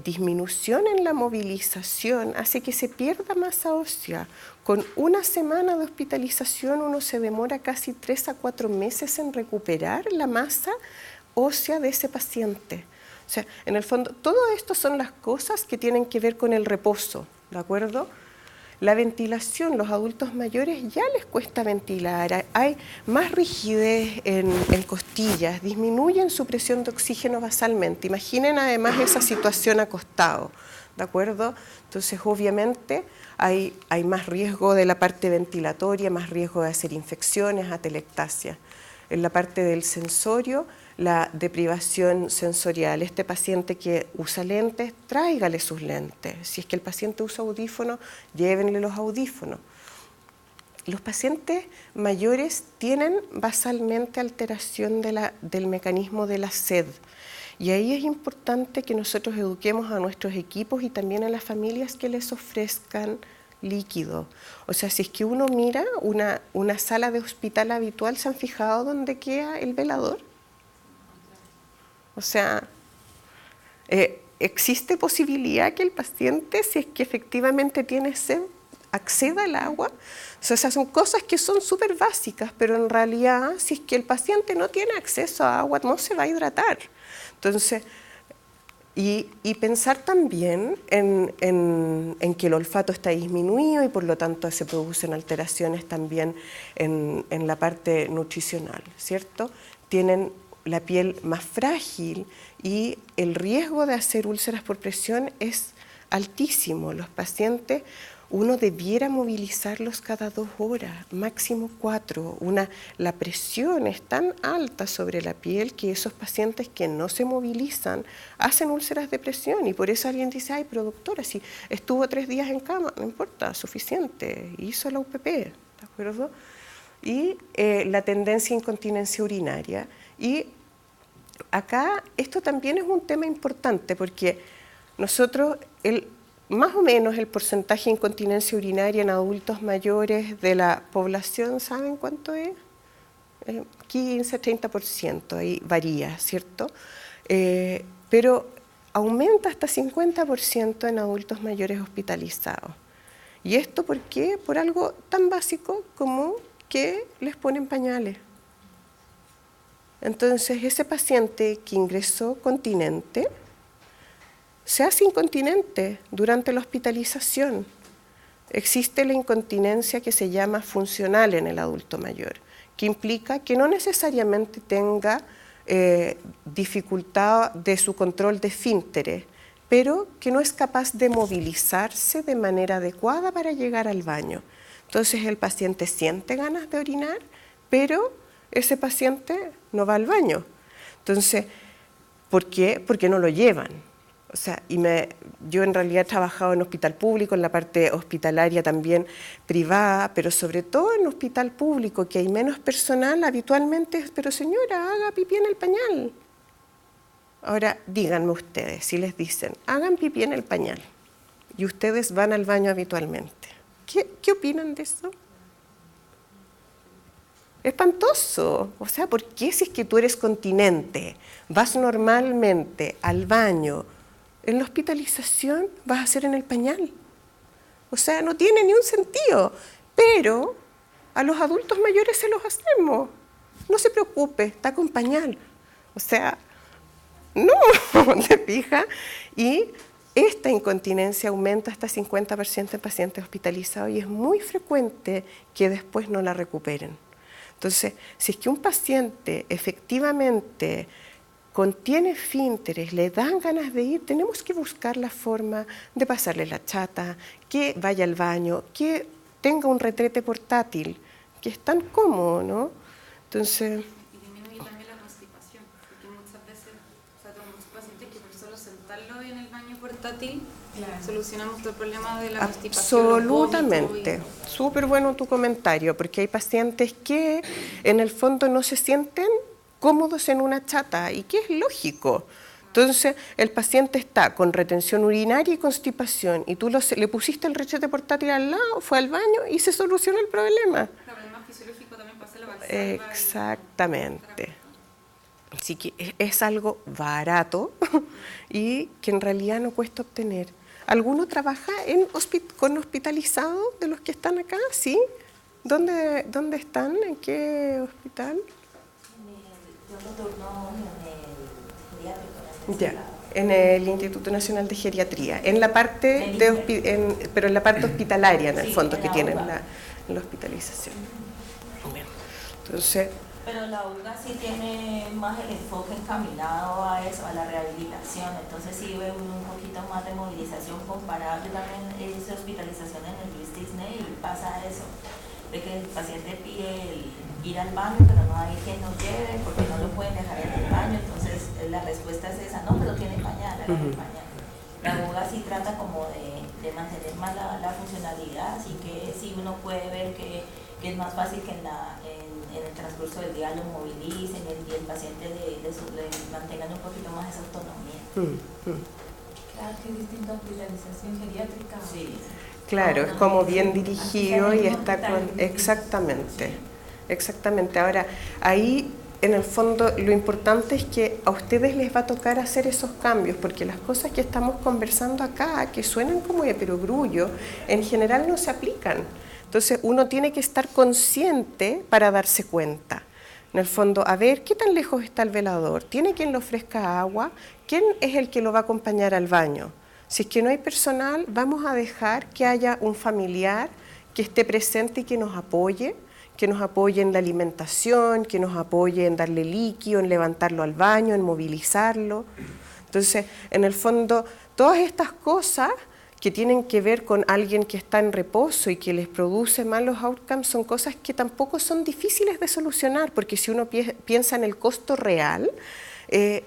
disminución en la movilización hace que se pierda masa ósea. Con una semana de hospitalización uno se demora casi 3 a 4 meses en recuperar la masa ósea de ese paciente. O sea, en el fondo, todo esto son las cosas que tienen que ver con el reposo, ¿de acuerdo? La ventilación, los adultos mayores ya les cuesta ventilar, hay más rigidez en costillas, disminuyen su presión de oxígeno basalmente. Imaginen además esa situación acostado, ¿de acuerdo? Entonces, obviamente, hay más riesgo de la parte ventilatoria, más riesgo de hacer infecciones, atelectasia. En la parte del sensorio, la deprivación sensorial. Este paciente que usa lentes, tráigale sus lentes. Si es que el paciente usa audífonos, llévenle los audífonos. Los pacientes mayores tienen basalmente alteración del mecanismo de la sed. Y ahí es importante que nosotros eduquemos a nuestros equipos y también a las familias que les ofrezcan líquido. O sea, si es que uno mira una sala de hospital habitual, ¿se han fijado dónde queda el velador? O sea, existe posibilidad que el paciente, si es que efectivamente tiene sed, acceda al agua. O sea, esas son cosas que son súper básicas, pero en realidad, si es que el paciente no tiene acceso a agua, no se va a hidratar. Entonces, y pensar también en que el olfato está disminuido y por lo tanto se producen alteraciones también en la parte nutricional, ¿cierto? Tienen la piel más frágil y el riesgo de hacer úlceras por presión es altísimo. Los pacientes, uno debiera movilizarlos cada 2 horas, máximo 4. La presión es tan alta sobre la piel que esos pacientes que no se movilizan hacen úlceras de presión y por eso alguien dice, ay, pero doctora, si estuvo 3 días en cama, no importa, suficiente, hizo la UPP, ¿de acuerdo? Y la tendencia a incontinencia urinaria. Y acá esto también es un tema importante porque nosotros, más o menos el porcentaje de incontinencia urinaria en adultos mayores de la población, ¿saben cuánto es? 15-30%, ahí varía, ¿cierto? Pero aumenta hasta 50% en adultos mayores hospitalizados. ¿Y esto por qué? Por algo tan básico como que les ponen pañales. Entonces, ese paciente que ingresó continente se hace incontinente durante la hospitalización. Existe la incontinencia que se llama funcional en el adulto mayor, que implica que no necesariamente tenga dificultad de su control de esfínteres, pero que no es capaz de movilizarse de manera adecuada para llegar al baño. Entonces, el paciente siente ganas de orinar, pero ese paciente no va al baño. Entonces, ¿por qué? Porque no lo llevan. O sea, yo en realidad he trabajado en hospital público, en la parte hospitalaria también privada, pero sobre todo en hospital público, que hay menos personal, habitualmente es, pero señora, haga pipí en el pañal. Ahora, díganme ustedes, si les dicen, hagan pipí en el pañal, y ustedes van al baño habitualmente, ¿qué opinan de eso? Espantoso. O sea, ¿por qué si es que tú eres continente, vas normalmente al baño, en la hospitalización vas a hacer en el pañal? O sea, no tiene ni un sentido. Pero a los adultos mayores se los hacemos. No se preocupe, está con pañal. O sea, no, ¿te fijas? Y esta incontinencia aumenta hasta 50% en pacientes hospitalizados y es muy frecuente que después no la recuperen. Entonces, si es que un paciente efectivamente contiene esfínteres, le dan ganas de ir, tenemos que buscar la forma de pasarle la chata, que vaya al baño, que tenga un retrete portátil, que es tan cómodo, ¿no? Entonces... Y disminuye también la constipación, porque muchas veces, o sea, tenemos pacientes que por solo sentarlo en el baño portátil, claro, solucionamos todo el problema de la constipación. Absolutamente. Súper bueno tu comentario, porque hay pacientes que en el fondo no se sienten cómodos en una chata, y que es lógico. Entonces, el paciente está con retención urinaria y constipación, y tú le pusiste el retrete portátil al lado, fue al baño y se solucionó el problema. El problema fisiológico también pasa la bacteria. Exactamente. Así que es algo barato y que en realidad no cuesta obtener. ¿Alguno trabaja con hospitalizados de los que están acá? ¿Sí? ¿Dónde están? ¿En qué hospital? Yo turno en el geriátrico. Ya, en el Instituto Nacional de Geriatría, en la parte pero en la parte hospitalaria, en el fondo, que tienen la hospitalización. Bien. Entonces, pero la UGA sí tiene más el enfoque encaminado a eso, a la rehabilitación, entonces sí ve un poquito más de movilización comparable. También es hospitalización en el Luis Disney y pasa eso, de que el paciente pide ir al baño, pero no hay quien nos lleve porque no lo pueden dejar en el baño, entonces la respuesta es esa, no, pero tiene pañal, el pañal. La UGA sí trata como de mantener más la funcionalidad, así que sí uno puede ver que es más fácil que en el transcurso del día lo movilicen y el paciente le mantengan un poquito más esa autonomía. Claro, que es distinta hospitalización geriátrica. Sí. Claro, es como bien dirigido y está con... Exactamente. Ahora, ahí en el fondo lo importante es que a ustedes les va a tocar hacer esos cambios, porque las cosas que estamos conversando acá, que suenan como de perogrullo, en general no se aplican. Entonces uno tiene que estar consciente para darse cuenta. En el fondo, a ver, ¿qué tan lejos está el velador? ¿Tiene quien le ofrezca agua? ¿Quién es el que lo va a acompañar al baño? Si es que no hay personal, vamos a dejar que haya un familiar que esté presente y que nos apoye en la alimentación, que nos apoye en darle líquido, en levantarlo al baño, en movilizarlo. Entonces, en el fondo, todas estas cosas que tienen que ver con alguien que está en reposo y que les produce malos outcomes son cosas que tampoco son difíciles de solucionar, porque si uno piensa en el costo real,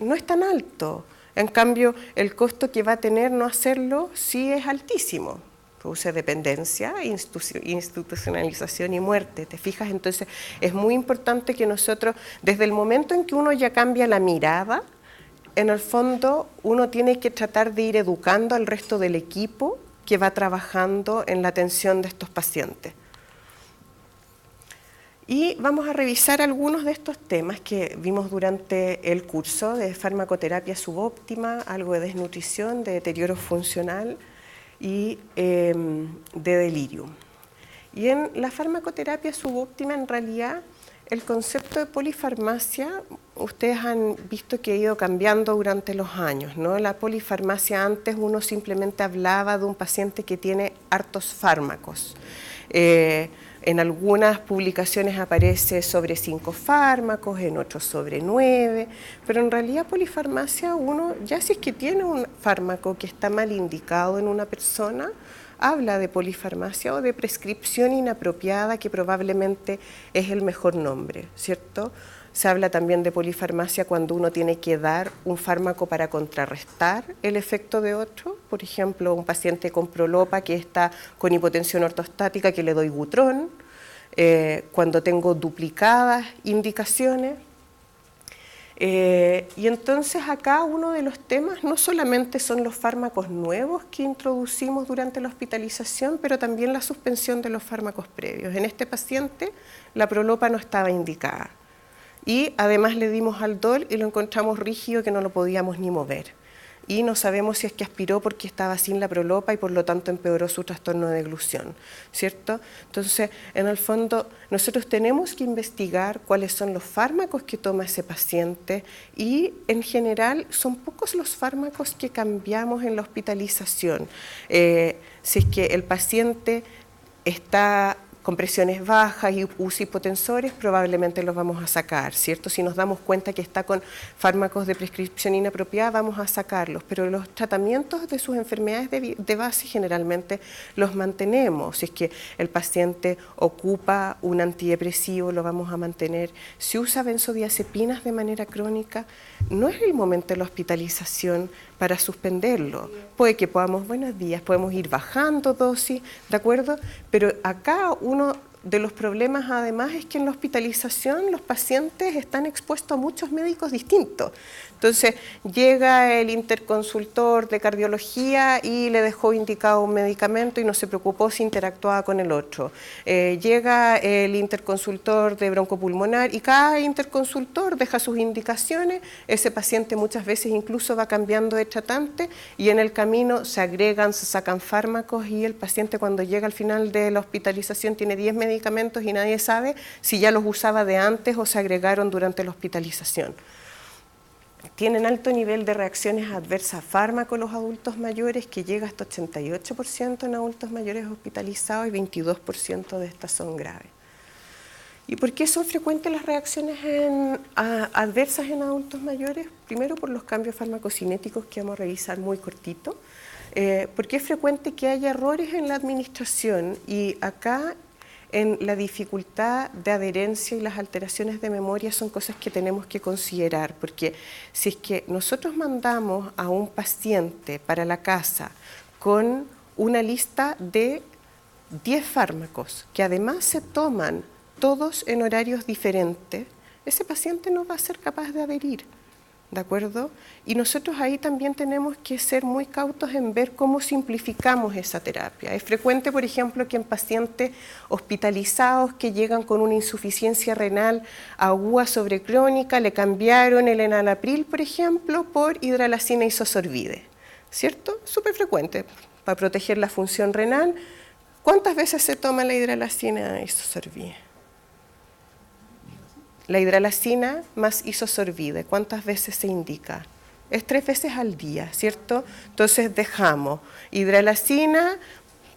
no es tan alto. En cambio, el costo que va a tener no hacerlo sí es altísimo. Produce dependencia, institucionalización y muerte. ¿Te fijas? Entonces, es muy importante que nosotros, desde el momento en que uno ya cambia la mirada, en el fondo uno tiene que tratar de ir educando al resto del equipo que va trabajando en la atención de estos pacientes. Y vamos a revisar algunos de estos temas que vimos durante el curso de farmacoterapia subóptima, algo de desnutrición, de deterioro funcional y de delirium. Y en la farmacoterapia subóptima, en realidad, el concepto de polifarmacia, ustedes han visto que ha ido cambiando durante los años, ¿no? La polifarmacia antes uno simplemente hablaba de un paciente que tiene hartos fármacos. En algunas publicaciones aparece sobre 5 fármacos, en otros sobre 9, pero en realidad polifarmacia uno, ya si es que tiene un fármaco que está mal indicado en una persona, habla de polifarmacia o de prescripción inapropiada, que probablemente es el mejor nombre, ¿cierto? Se habla también de polifarmacia cuando uno tiene que dar un fármaco para contrarrestar el efecto de otro. Por ejemplo, un paciente con prolopa que está con hipotensión ortostática, que le doy Butrón. Cuando tengo duplicadas indicaciones. Y entonces acá uno de los temas no solamente son los fármacos nuevos que introducimos durante la hospitalización, pero también la suspensión de los fármacos previos. En este paciente la prolopa no estaba indicada y además le dimos Aldol y lo encontramos rígido, que no lo podíamos ni mover. Y no sabemos si es que aspiró porque estaba sin la prolopa y por lo tanto empeoró su trastorno de deglución, ¿cierto? Entonces, en el fondo, nosotros tenemos que investigar cuáles son los fármacos que toma ese paciente y, en general, son pocos los fármacos que cambiamos en la hospitalización. Si es que el paciente está con presiones bajas y usa hipotensores, probablemente los vamos a sacar, ¿cierto? Si nos damos cuenta que está con fármacos de prescripción inapropiada, vamos a sacarlos, pero los tratamientos de sus enfermedades de base generalmente los mantenemos. Si es que el paciente ocupa un antidepresivo, lo vamos a mantener. Si usa benzodiazepinas de manera crónica, no es el momento de la hospitalización para suspenderlo. Puede que podamos, buenos días, podemos ir bajando dosis, ¿de acuerdo? Pero acá uno de los problemas además es que en la hospitalización los pacientes están expuestos a muchos médicos distintos. Entonces llega el interconsultor de cardiología y le dejó indicado un medicamento y no se preocupó si interactuaba con el otro. Llega el interconsultor de broncopulmonar y cada interconsultor deja sus indicaciones, ese paciente muchas veces incluso va cambiando de tratante y en el camino se agregan, se sacan fármacos y el paciente cuando llega al final de la hospitalización tiene 10 medicamentos y nadie sabe si ya los usaba de antes o se agregaron durante la hospitalización. Tienen alto nivel de reacciones adversas a fármacos los adultos mayores, que llega hasta 88% en adultos mayores hospitalizados y 22% de estas son graves. ¿Y por qué son frecuentes las reacciones adversas en adultos mayores? Primero por los cambios farmacocinéticos que vamos a revisar muy cortito, porque es frecuente que haya errores en la administración y acá en la dificultad de adherencia y las alteraciones de memoria son cosas que tenemos que considerar, porque si es que nosotros mandamos a un paciente para la casa con una lista de 10 fármacos que además se toman todos en horarios diferentes, ese paciente no va a ser capaz de adherir. ¿De acuerdo? Y nosotros ahí también tenemos que ser muy cautos en ver cómo simplificamos esa terapia. Es frecuente, por ejemplo, que en pacientes hospitalizados que llegan con una insuficiencia renal aguda sobre crónica, le cambiaron el enalapril, por ejemplo, por hidralacina isosorbide. ¿Cierto? Súper frecuente, para proteger la función renal. ¿Cuántas veces se toma la hidralacina isosorbide? La hidralacina más isosorbide, ¿cuántas veces se indica? Es 3 veces al día, ¿cierto? Entonces dejamos hidralacina,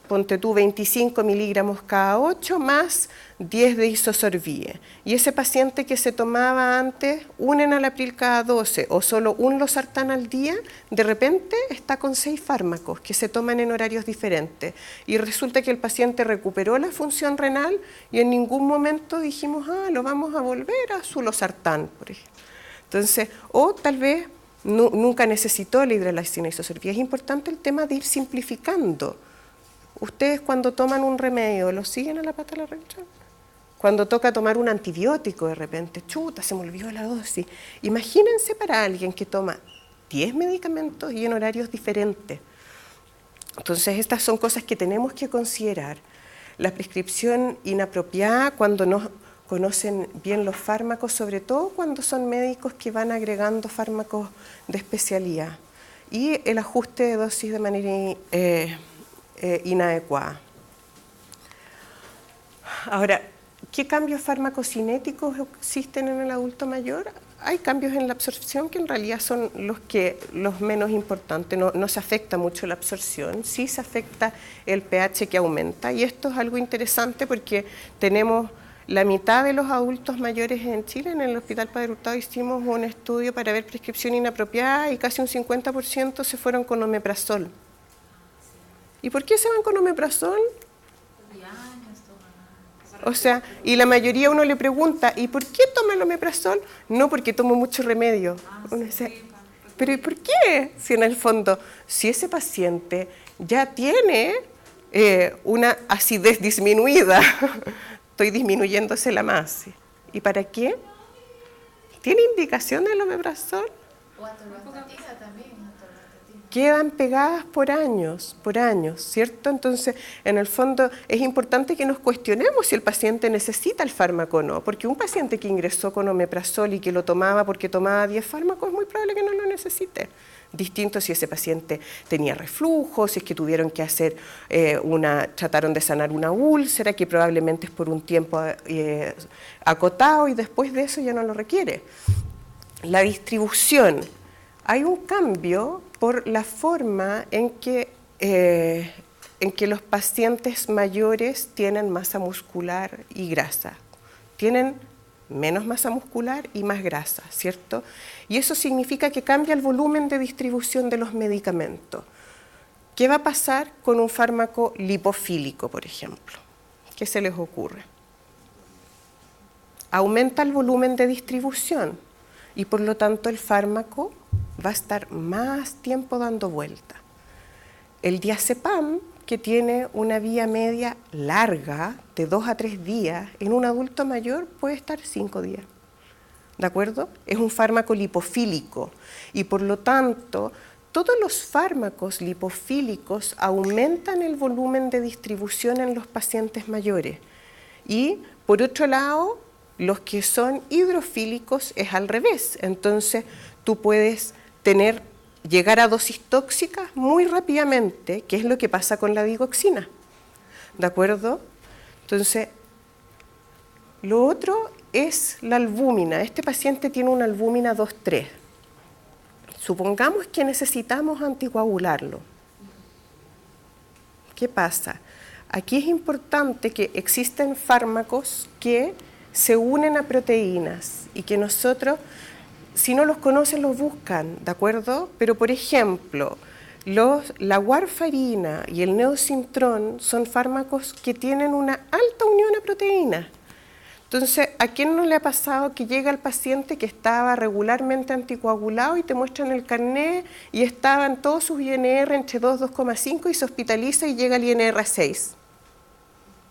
ponte tú 25 miligramos cada 8 más 10 de isosorbide. Y ese paciente que se tomaba antes un enalapril cada 12 o solo un losartán al día, de repente está con 6 fármacos que se toman en horarios diferentes. Y resulta que el paciente recuperó la función renal y en ningún momento dijimos, lo vamos a volver a su losartán, por ejemplo. Entonces, o tal vez nunca necesitó la hidralacina isosorbide. Es importante el tema de ir simplificando. Ustedes cuando toman un remedio, ¿lo siguen a la pata de la regla? Cuando toca tomar un antibiótico de repente, chuta, se me olvidó la dosis. Imagínense para alguien que toma 10 medicamentos y en horarios diferentes. Entonces estas son cosas que tenemos que considerar. La prescripción inapropiada cuando no conocen bien los fármacos, sobre todo cuando son médicos que van agregando fármacos de especialidad. Y el ajuste de dosis de manera inadecuada. Ahora, ¿qué cambios farmacocinéticos existen en el adulto mayor? Hay cambios en la absorción que en realidad son los menos importantes, no se afecta mucho la absorción, sí se afecta el pH que aumenta y esto es algo interesante porque tenemos la mitad de los adultos mayores en Chile. En el Hospital Padre Hurtado hicimos un estudio para ver prescripción inapropiada y casi un 50% se fueron con omeprazol. ¿Y por qué se van con omeprazol? O sea, y la mayoría uno le pregunta, ¿y por qué toma el omeprazol? No, porque tomo mucho remedio. Uno dice, ¿pero y por qué? Si en el fondo, si ese paciente ya tiene una acidez disminuida, estoy disminuyéndosela más. ¿Y para qué? ¿Tiene indicación del omeprazol? O atorvastatina también. Quedan pegadas por años, ¿cierto? Entonces, en el fondo, es importante que nos cuestionemos si el paciente necesita el fármaco o no, porque un paciente que ingresó con omeprazol y que lo tomaba porque tomaba 10 fármacos, es muy probable que no lo necesite. Distinto si ese paciente tenía reflujo, si es que tuvieron que hacer trataron de sanar una úlcera, que probablemente es por un tiempo acotado y después de eso ya no lo requiere. La distribución. Hay un cambio por la forma en que los pacientes mayores tienen masa muscular y grasa. Tienen menos masa muscular y más grasa, ¿cierto? Y eso significa que cambia el volumen de distribución de los medicamentos. ¿Qué va a pasar con un fármaco lipofílico, por ejemplo? ¿Qué se les ocurre? Aumenta el volumen de distribución y por lo tanto el fármaco va a estar más tiempo dando vuelta. El diazepam, que tiene una vía media larga, de 2 a 3 días, en un adulto mayor puede estar 5 días. ¿de acuerdo? Es un fármaco lipofílico y por lo tanto todos los fármacos lipofílicos aumentan el volumen de distribución en los pacientes mayores. Y por otro lado, los que son hidrofílicos es al revés. Entonces tú puedes llegar a dosis tóxicas muy rápidamente, que es lo que pasa con la digoxina. ¿De acuerdo? Entonces, lo otro es la albúmina. Este paciente tiene una albúmina 2,3. Supongamos que necesitamos anticoagularlo. ¿Qué pasa? Aquí es importante que existen fármacos que se unen a proteínas y que nosotros, si no los conocen, los buscan, ¿de acuerdo? Pero, por ejemplo, la warfarina y el neosintrón son fármacos que tienen una alta unión a proteínas. Entonces, ¿a quién no le ha pasado que llega el paciente que estaba regularmente anticoagulado y te muestran el carnet y estaban todos sus INR entre 2 y 2,5 y se hospitaliza y llega el INR a 6?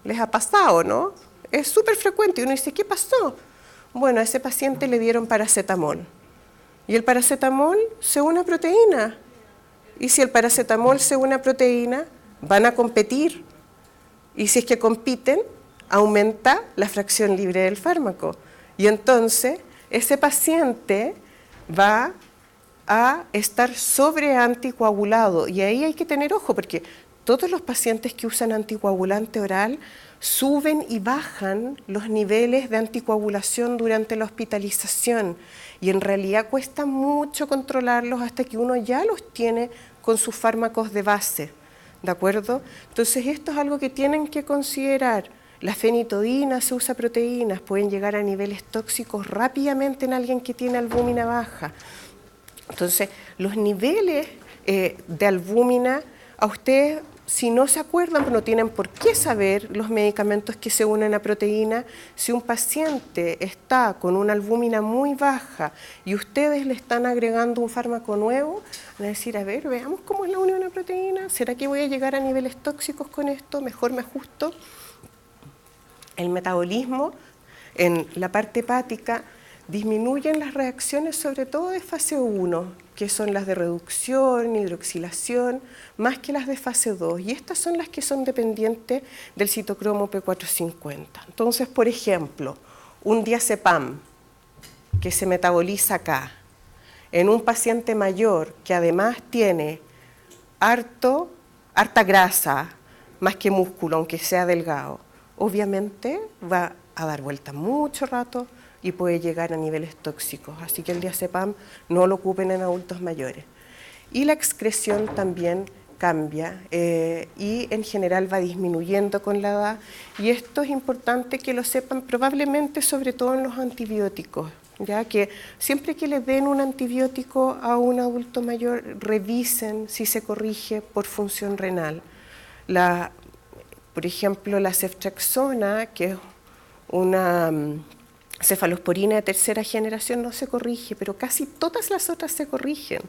¿Les ha pasado, no? Es súper frecuente y uno dice, ¿qué pasó? Bueno, a ese paciente le dieron paracetamol y el paracetamol se une a proteína. Y si el paracetamol se une a proteína, van a competir. Y si es que compiten, aumenta la fracción libre del fármaco. Y entonces, ese paciente va a estar sobreanticoagulado. Y ahí hay que tener ojo, porque todos los pacientes que usan anticoagulante oral suben y bajan los niveles de anticoagulación durante la hospitalización. Y en realidad cuesta mucho controlarlos hasta que uno ya los tiene con sus fármacos de base, ¿de acuerdo? Entonces esto es algo que tienen que considerar. La fenitidina se usa proteínas, pueden llegar a niveles tóxicos rápidamente en alguien que tiene albúmina baja. Entonces los niveles de albúmina, a ustedes, si no se acuerdan, pues no tienen por qué saber los medicamentos que se unen a proteína. Si un paciente está con una albúmina muy baja y ustedes le están agregando un fármaco nuevo, van a decir, a ver, veamos cómo es la unión a proteína, ¿será que voy a llegar a niveles tóxicos con esto? Mejor me ajusto. El metabolismo en la parte hepática disminuyen las reacciones, sobre todo de fase 1, que son las de reducción, hidroxilación, más que las de fase 2. Y estas son las que son dependientes del citocromo P450. Entonces, por ejemplo, un diazepam que se metaboliza acá, en un paciente mayor que además tiene harta grasa, más que músculo, aunque sea delgado, obviamente va a dar vuelta mucho rato y puede llegar a niveles tóxicos. Así que el diazepam no lo ocupen en adultos mayores. Y la excreción también cambia y en general va disminuyendo con la edad. Y esto es importante que lo sepan probablemente, sobre todo en los antibióticos, ya que siempre que le den un antibiótico a un adulto mayor, revisen si se corrige por función renal. Por ejemplo, la ceftriaxona, que es una cefalosporina de tercera generación, no se corrige, pero casi todas las otras se corrigen.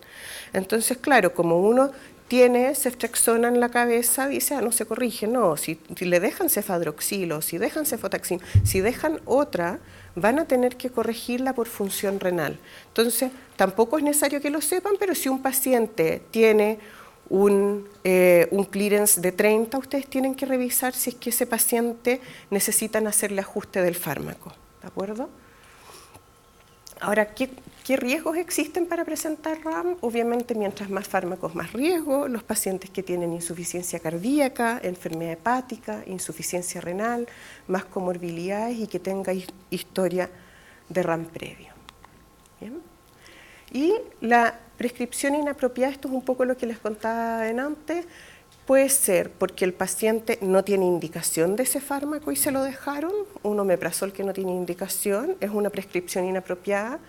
Entonces, claro, como uno tiene ceftriaxona en la cabeza, dice, no se corrige. No, si le dejan cefadroxilo, si dejan cefotaxina, si dejan otra, van a tener que corregirla por función renal. Entonces, tampoco es necesario que lo sepan, pero si un paciente tiene un clearance de 30, ustedes tienen que revisar si es que ese paciente necesitan hacerle ajuste del fármaco, ¿de acuerdo? Ahora, ¿qué riesgos existen para presentar RAM? Obviamente, mientras más fármacos, más riesgo. Los pacientes que tienen insuficiencia cardíaca, enfermedad hepática, insuficiencia renal, más comorbilidades y que tenga historia de RAM previo. ¿Bien? Y la prescripción inapropiada, esto es un poco lo que les contaba antes, puede ser porque el paciente no tiene indicación de ese fármaco y se lo dejaron. Un omeprazol que no tiene indicación es una prescripción inapropiada,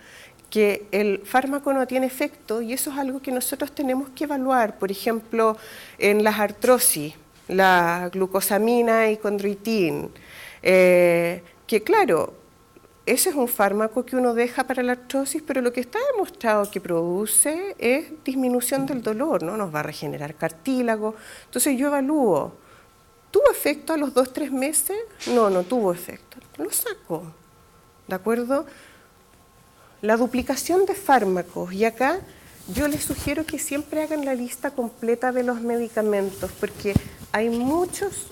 que el fármaco no tiene efecto, y eso es algo que nosotros tenemos que evaluar. Por ejemplo, en las artrosis, la glucosamina y condroitin, que claro, ese es un fármaco que uno deja para la artrosis, pero lo que está demostrado que produce es disminución del dolor, ¿no? Nos va a regenerar cartílago. Entonces yo evalúo, ¿tuvo efecto a los 2-3 meses? No, no tuvo efecto. Lo saco, ¿de acuerdo? la duplicación de fármacos, y acá yo les sugiero que siempre hagan la lista completa de los medicamentos, porque hay muchos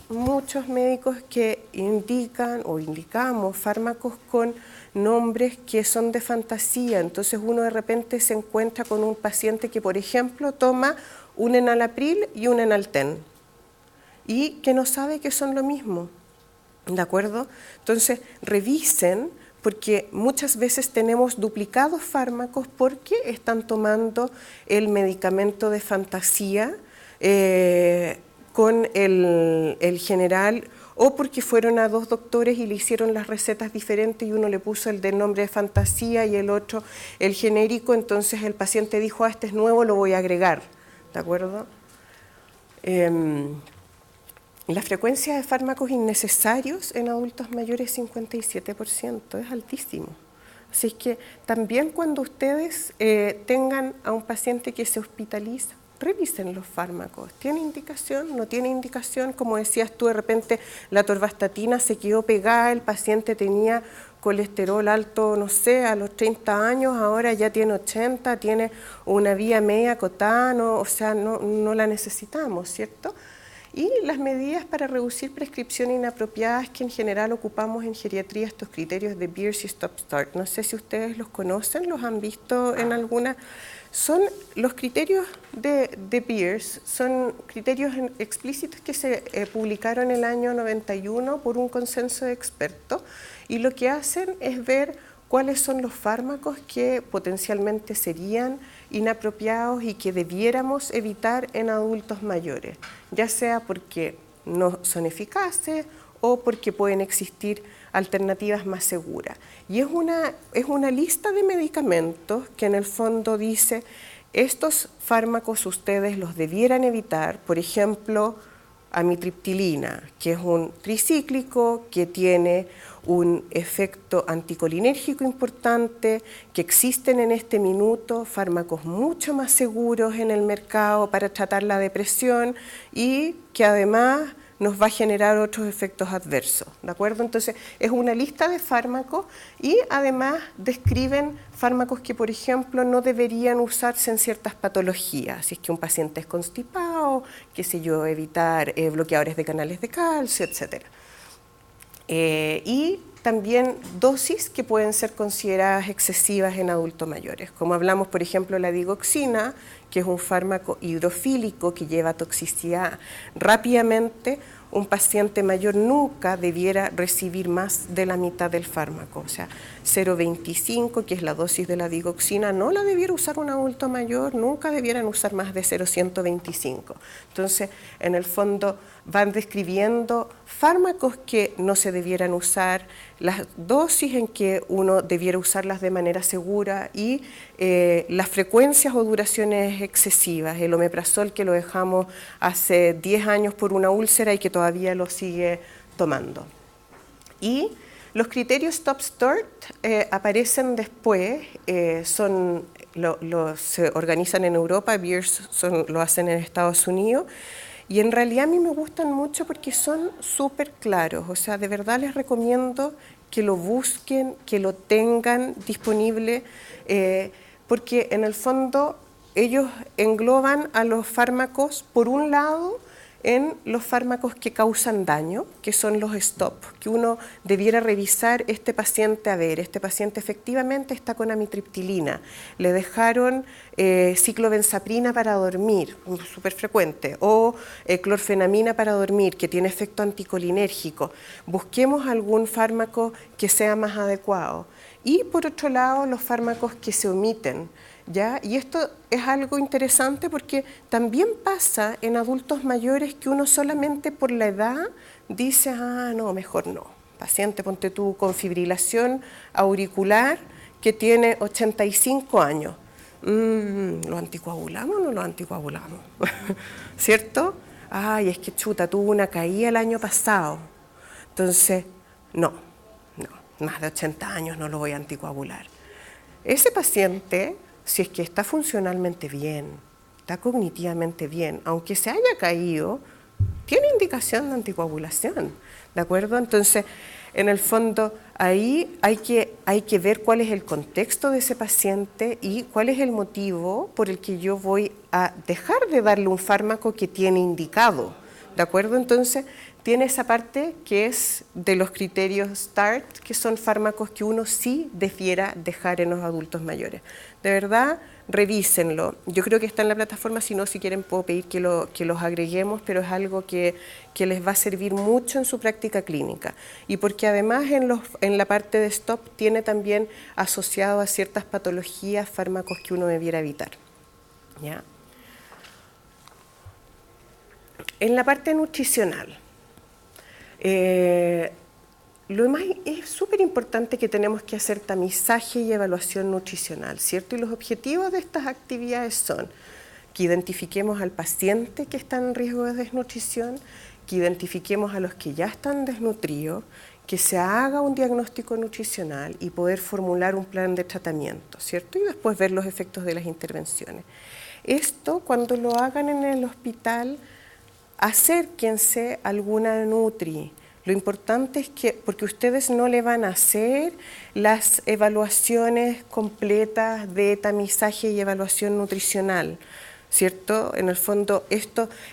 médicos que indican o indicamos fármacos con nombres que son de fantasía. Entonces uno de repente se encuentra con un paciente que, por ejemplo, toma un enalapril y un enalten y que no sabe que son lo mismo, ¿de acuerdo? Entonces revisen, porque muchas veces tenemos duplicados fármacos porque están tomando el medicamento de fantasía con el general, o porque fueron a 2 doctores y le hicieron las recetas diferentes y uno le puso el de nombre de fantasía y el otro el genérico, entonces el paciente dijo, este es nuevo, lo voy a agregar, ¿de acuerdo? La frecuencia de fármacos innecesarios en adultos mayores es 57%, es altísimo. Así es que también cuando ustedes tengan a un paciente que se hospitaliza, revisen los fármacos. ¿Tiene indicación? ¿No tiene indicación? Como decías tú, de repente la atorvastatina se quedó pegada, el paciente tenía colesterol alto, no sé, a los 30 años, ahora ya tiene 80, tiene una vía media acotada, o sea, no la necesitamos, ¿cierto? Y las medidas para reducir prescripciones inapropiadas que en general ocupamos en geriatría, estos criterios de Beers y Stop Start. No sé si ustedes los conocen, los han visto en alguna. Son los criterios de Beers, son criterios explícitos que se publicaron en el año 91 por un consenso de expertos, y lo que hacen es ver cuáles son los fármacos que potencialmente serían inapropiados y que debiéramos evitar en adultos mayores, ya sea porque no son eficaces o porque pueden existir alternativas más seguras. Y es una lista de medicamentos que en el fondo dice, estos fármacos ustedes los debieran evitar, por ejemplo, amitriptilina, que es un tricíclico que tiene un efecto anticolinérgico importante, que existen en este minuto fármacos mucho más seguros en el mercado para tratar la depresión y que además nos va a generar otros efectos adversos, ¿de acuerdo? Entonces, es una lista de fármacos y además describen fármacos que, por ejemplo, no deberían usarse en ciertas patologías. Si es que un paciente es constipado, qué sé yo, evitar bloqueadores de canales de calcio, etc. Y también dosis que pueden ser consideradas excesivas en adultos mayores. Como hablamos, por ejemplo, la digoxina, que es un fármaco hidrofílico que lleva toxicidad rápidamente, un paciente mayor nunca debiera recibir más de la mitad del fármaco. O sea, 0,25, que es la dosis de la digoxina, no la debiera usar un adulto mayor, nunca debieran usar más de 0,125. Entonces, en el fondo, van describiendo fármacos que no se debieran usar, las dosis en que uno debiera usarlas de manera segura y las frecuencias o duraciones excesivas. El omeprazol, que lo dejamos hace 10 años por una úlcera y que todavía lo sigue tomando. Y los criterios Stop Start aparecen después, se organizan en Europa, Beers lo hacen en Estados Unidos, y en realidad a mí me gustan mucho porque son súper claros. O sea, de verdad les recomiendo que lo busquen, que lo tengan disponible, porque en el fondo ellos engloban a los fármacos, por un lado, en los fármacos que causan daño, que son los STOP, que uno debiera revisar este paciente, a ver, este paciente efectivamente está con amitriptilina, le dejaron ciclobenzaprina para dormir, súper frecuente, o clorfenamina para dormir, que tiene efecto anticolinérgico. Busquemos algún fármaco que sea más adecuado. Y por otro lado, los fármacos que se omiten, ¿ya? Y esto es algo interesante porque también pasa en adultos mayores que uno solamente por la edad dice, ah, no, mejor no. Paciente, ponte tú con fibrilación auricular que tiene 85 años. ¿Lo anticoagulamos o no lo anticoagulamos? ¿Cierto? Ay, es que chuta, tuvo una caída el año pasado. Entonces, no, más de 80 años no lo voy a anticoagular. Ese paciente, si es que está funcionalmente bien, está cognitivamente bien, aunque se haya caído, tiene indicación de anticoagulación, ¿de acuerdo? Entonces, en el fondo, ahí hay que ver cuál es el contexto de ese paciente y cuál es el motivo por el que yo voy a dejar de darle un fármaco que tiene indicado, ¿de acuerdo? Entonces, tiene esa parte que es de los criterios START, que son fármacos que uno sí debiera dejar en los adultos mayores. De verdad, revísenlo. Yo creo que está en la plataforma, si no, si quieren puedo pedir que los agreguemos, pero es algo que les va a servir mucho en su práctica clínica. Y porque además en la parte de STOP tiene también asociado a ciertas patologías fármacos que uno debiera evitar. ¿Ya? En la parte nutricional, lo más es súper importante que tenemos que hacer tamizaje y evaluación nutricional, ¿cierto? Y los objetivos de estas actividades son que identifiquemos al paciente que está en riesgo de desnutrición, que identifiquemos a los que ya están desnutridos, que se haga un diagnóstico nutricional y poder formular un plan de tratamiento, ¿cierto? Y después ver los efectos de las intervenciones. Esto, cuando lo hagan en el hospital, acérquense a alguna nutri. Lo importante es que, porque ustedes no le van a hacer las evaluaciones completas de tamizaje y evaluación nutricional, ¿cierto? En el fondo,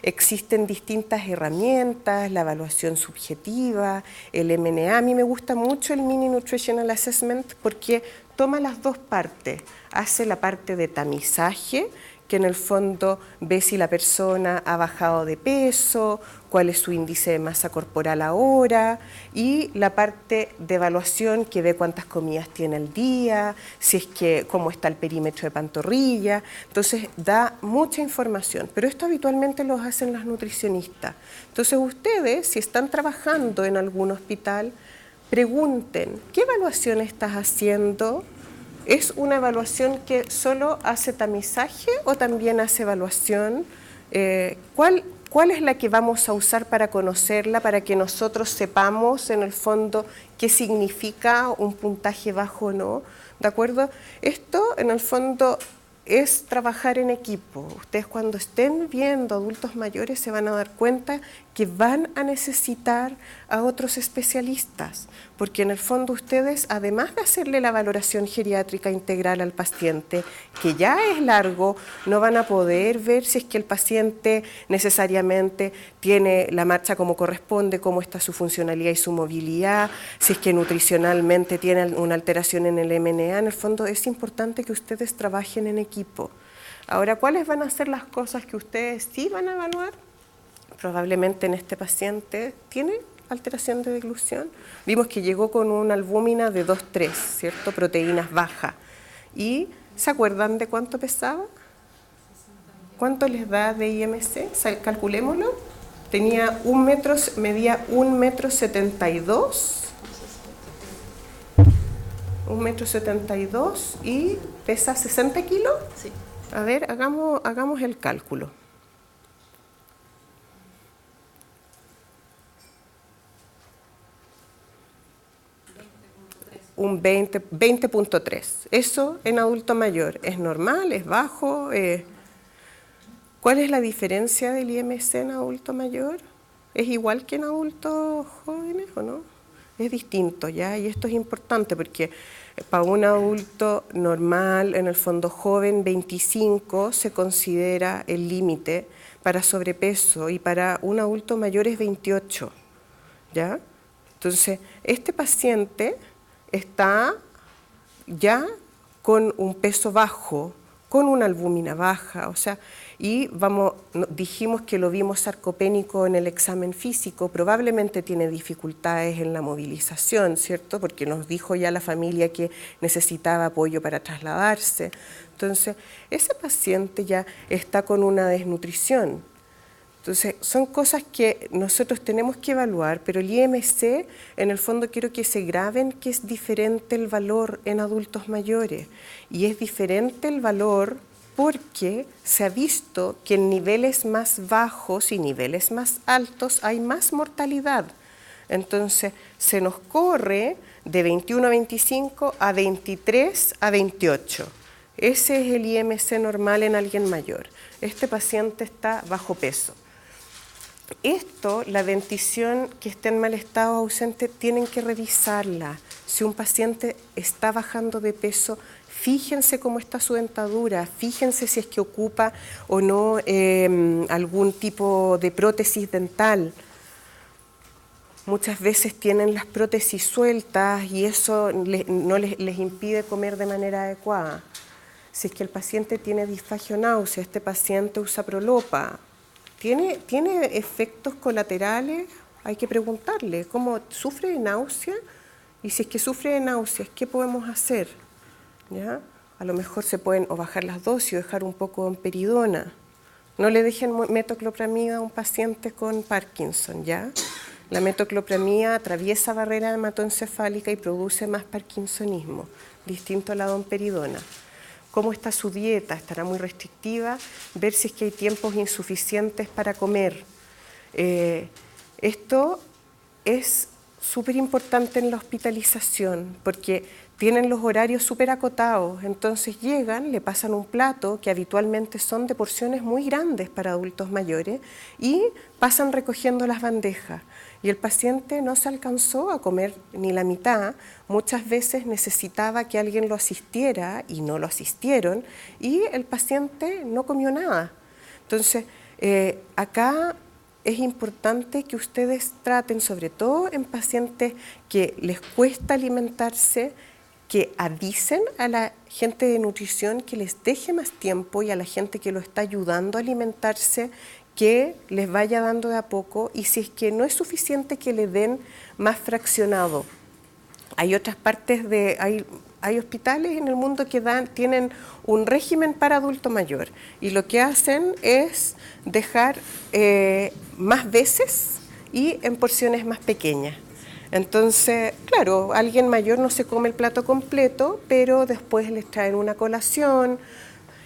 existen distintas herramientas, la evaluación subjetiva, el MNA. A mí me gusta mucho el Mini Nutritional Assessment porque toma las dos partes. Hace la parte de tamizaje, que en el fondo ve si la persona ha bajado de peso, cuál es su índice de masa corporal ahora, y la parte de evaluación que ve cuántas comidas tiene al día, si es que cómo está el perímetro de pantorrilla. Entonces da mucha información, pero esto habitualmente lo hacen las nutricionistas. Entonces ustedes, si están trabajando en algún hospital, pregunten, ¿qué evaluación estás haciendo? ¿Es una evaluación que solo hace tamizaje o también hace evaluación? ¿Cuál es la que vamos a usar para conocerla, para que nosotros sepamos en el fondo qué significa un puntaje bajo o no? ¿De acuerdo? Esto en el fondo es trabajar en equipo. Ustedes cuando estén viendo adultos mayores se van a dar cuenta que van a necesitar a otros especialistas, porque en el fondo ustedes, además de hacerle la valoración geriátrica integral al paciente, que ya es largo, no van a poder ver si es que el paciente necesariamente tiene la marcha como corresponde, cómo está su funcionalidad y su movilidad, si es que nutricionalmente tiene una alteración en el MNA. En el fondo es importante que ustedes trabajen en equipo. Ahora, ¿cuáles van a ser las cosas que ustedes sí van a evaluar? Probablemente en este paciente tiene alteración de deglución. Vimos que llegó con una albúmina de 2,3, ¿cierto? Proteínas bajas. ¿Y se acuerdan de cuánto pesaba? ¿Cuánto les da de IMC? Calculémoslo. Medía 1,72 m. 1,72 m y pesa 60 kilos. Sí. A ver, hagamos el cálculo. Un 20.3. Eso en adulto mayor, ¿es normal? ¿Es bajo? ¿Cuál es la diferencia del IMC en adulto mayor? ¿Es igual que en adultos jóvenes o no? Es distinto, ¿ya? Y esto es importante porque para un adulto normal, en el fondo joven, 25 se considera el límite para sobrepeso y para un adulto mayor es 28, ¿ya? Entonces, este paciente está ya con un peso bajo, con una albúmina baja, o sea, y dijimos que lo vimos sarcopénico en el examen físico, probablemente tiene dificultades en la movilización, ¿cierto? Porque nos dijo ya la familia que necesitaba apoyo para trasladarse. Entonces, ese paciente ya está con una desnutrición. Entonces, son cosas que nosotros tenemos que evaluar, pero el IMC, en el fondo quiero que se graben que es diferente el valor en adultos mayores. Y es diferente el valor porque se ha visto que en niveles más bajos y niveles más altos hay más mortalidad. Entonces, se nos corre de 21 a 25 a 23 a 28. Ese es el IMC normal en alguien mayor. Este paciente está bajo peso. Esto, la dentición que esté en mal estado o ausente, tienen que revisarla. Si un paciente está bajando de peso, fíjense cómo está su dentadura, fíjense si es que ocupa o no algún tipo de prótesis dental. Muchas veces tienen las prótesis sueltas y eso no les impide comer de manera adecuada. Si es que el paciente tiene disfagia o náusea, este paciente usa Prolopa, ¿tiene efectos colaterales? Hay que preguntarle, ¿cómo sufre de náusea? Y si es que sufre de náuseas, ¿qué podemos hacer? ¿Ya? A lo mejor se pueden o bajar las dosis o dejar un poco de domperidona. No le dejen metoclopramida a un paciente con Parkinson, ¿ya? La metoclopramida atraviesa barrera hematoencefálica y produce más parkinsonismo, distinto a la domperidona. ¿Cómo está su dieta? ¿Estará muy restrictiva? Ver si es que hay tiempos insuficientes para comer. Esto es súper importante en la hospitalización porque tienen los horarios súper acotados, entonces llegan, le pasan un plato que habitualmente son de porciones muy grandes para adultos mayores y pasan recogiendo las bandejas y el paciente no se alcanzó a comer ni la mitad, muchas veces necesitaba que alguien lo asistiera y no lo asistieron y el paciente no comió nada. Entonces, acá es importante que ustedes traten, sobre todo en pacientes que les cuesta alimentarse, que avisen a la gente de nutrición que les deje más tiempo y a la gente que lo está ayudando a alimentarse que les vaya dando de a poco y si es que no es suficiente que le den más fraccionado. Hay otras partes hay hospitales en el mundo que tienen un régimen para adulto mayor y lo que hacen es dejar más veces y en porciones más pequeñas. Entonces, claro, alguien mayor no se come el plato completo, pero después les traen una colación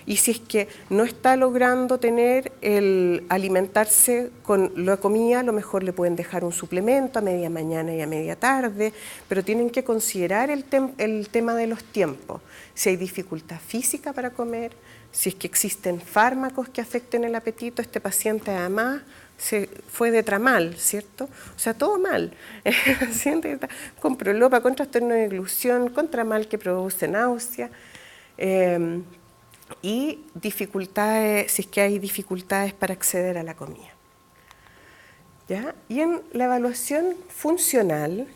y si es que no está logrando tener el alimentarse con la comida, a lo mejor le pueden dejar un suplemento a media mañana y a media tarde, pero tienen que considerar el tema de los tiempos. Si hay dificultad física para comer, si es que existen fármacos que afecten el apetito, este paciente además se fue de tramal, ¿cierto? O sea, todo mal. Con Prolopa, con trastorno de deglución, con tramal que produce náusea. Y dificultades, si es que hay dificultades para acceder a la comida. ¿Ya? Y en la evaluación funcional,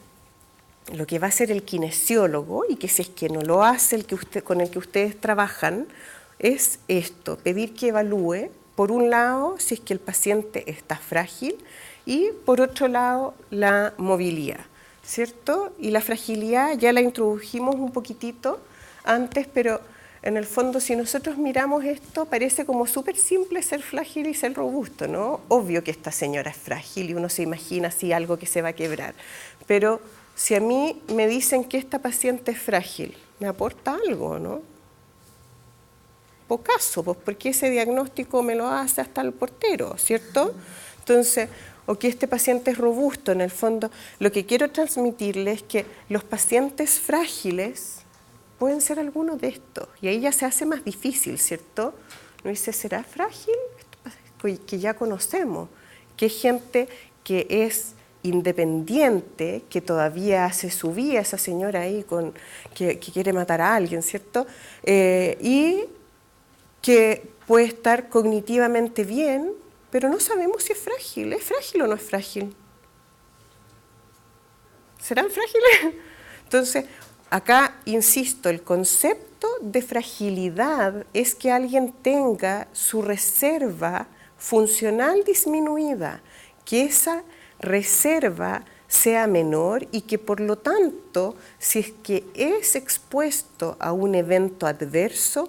lo que va a hacer el kinesiólogo, y que si es que no lo hace con el que ustedes trabajan, es esto, pedir que evalúe, por un lado, si es que el paciente está frágil, y por otro lado, la movilidad, ¿cierto? Y la fragilidad ya la introdujimos un poquitito antes, pero en el fondo, si nosotros miramos esto, parece como súper simple ser frágil y ser robusto, ¿no? Obvio que esta señora es frágil y uno se imagina así algo que se va a quebrar. Pero si a mí me dicen que esta paciente es frágil, me aporta algo, ¿no? Pocaso, pues porque ese diagnóstico me lo hace hasta el portero, ¿cierto? Entonces, o que este paciente es robusto, en el fondo, lo que quiero transmitirles es que los pacientes frágiles pueden ser algunos de estos, y ahí ya se hace más difícil, ¿cierto? No dice, ¿será frágil? Que ya conocemos, que es gente que es independiente, que todavía hace su vida, esa señora ahí que quiere matar a alguien, ¿cierto? Y que puede estar cognitivamente bien, pero no sabemos si es frágil o no es frágil. ¿Serán frágiles? Entonces, acá, insisto, el concepto de fragilidad es que alguien tenga su reserva funcional disminuida, que esa reserva sea menor y que por lo tanto, si es que es expuesto a un evento adverso,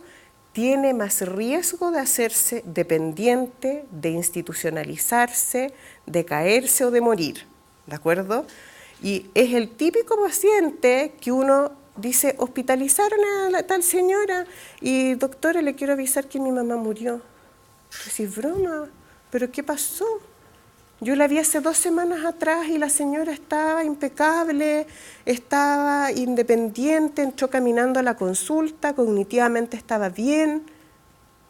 tiene más riesgo de hacerse dependiente, de institucionalizarse, de caerse o de morir, ¿de acuerdo? Y es el típico paciente que uno dice, hospitalizaron a la tal señora y doctora, le quiero avisar que mi mamá murió. Decís, broma, ¿pero qué pasó? Yo la vi hace 2 semanas atrás y la señora estaba impecable, estaba independiente, entró caminando a la consulta, cognitivamente estaba bien,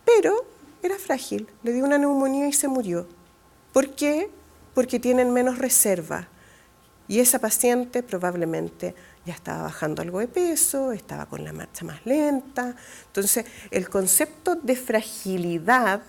pero era frágil, le dio una neumonía y se murió. ¿Por qué? porque tienen menos reserva. Y esa paciente probablemente ya estaba bajando algo de peso, estaba con la marcha más lenta. Entonces, el concepto de fragilidad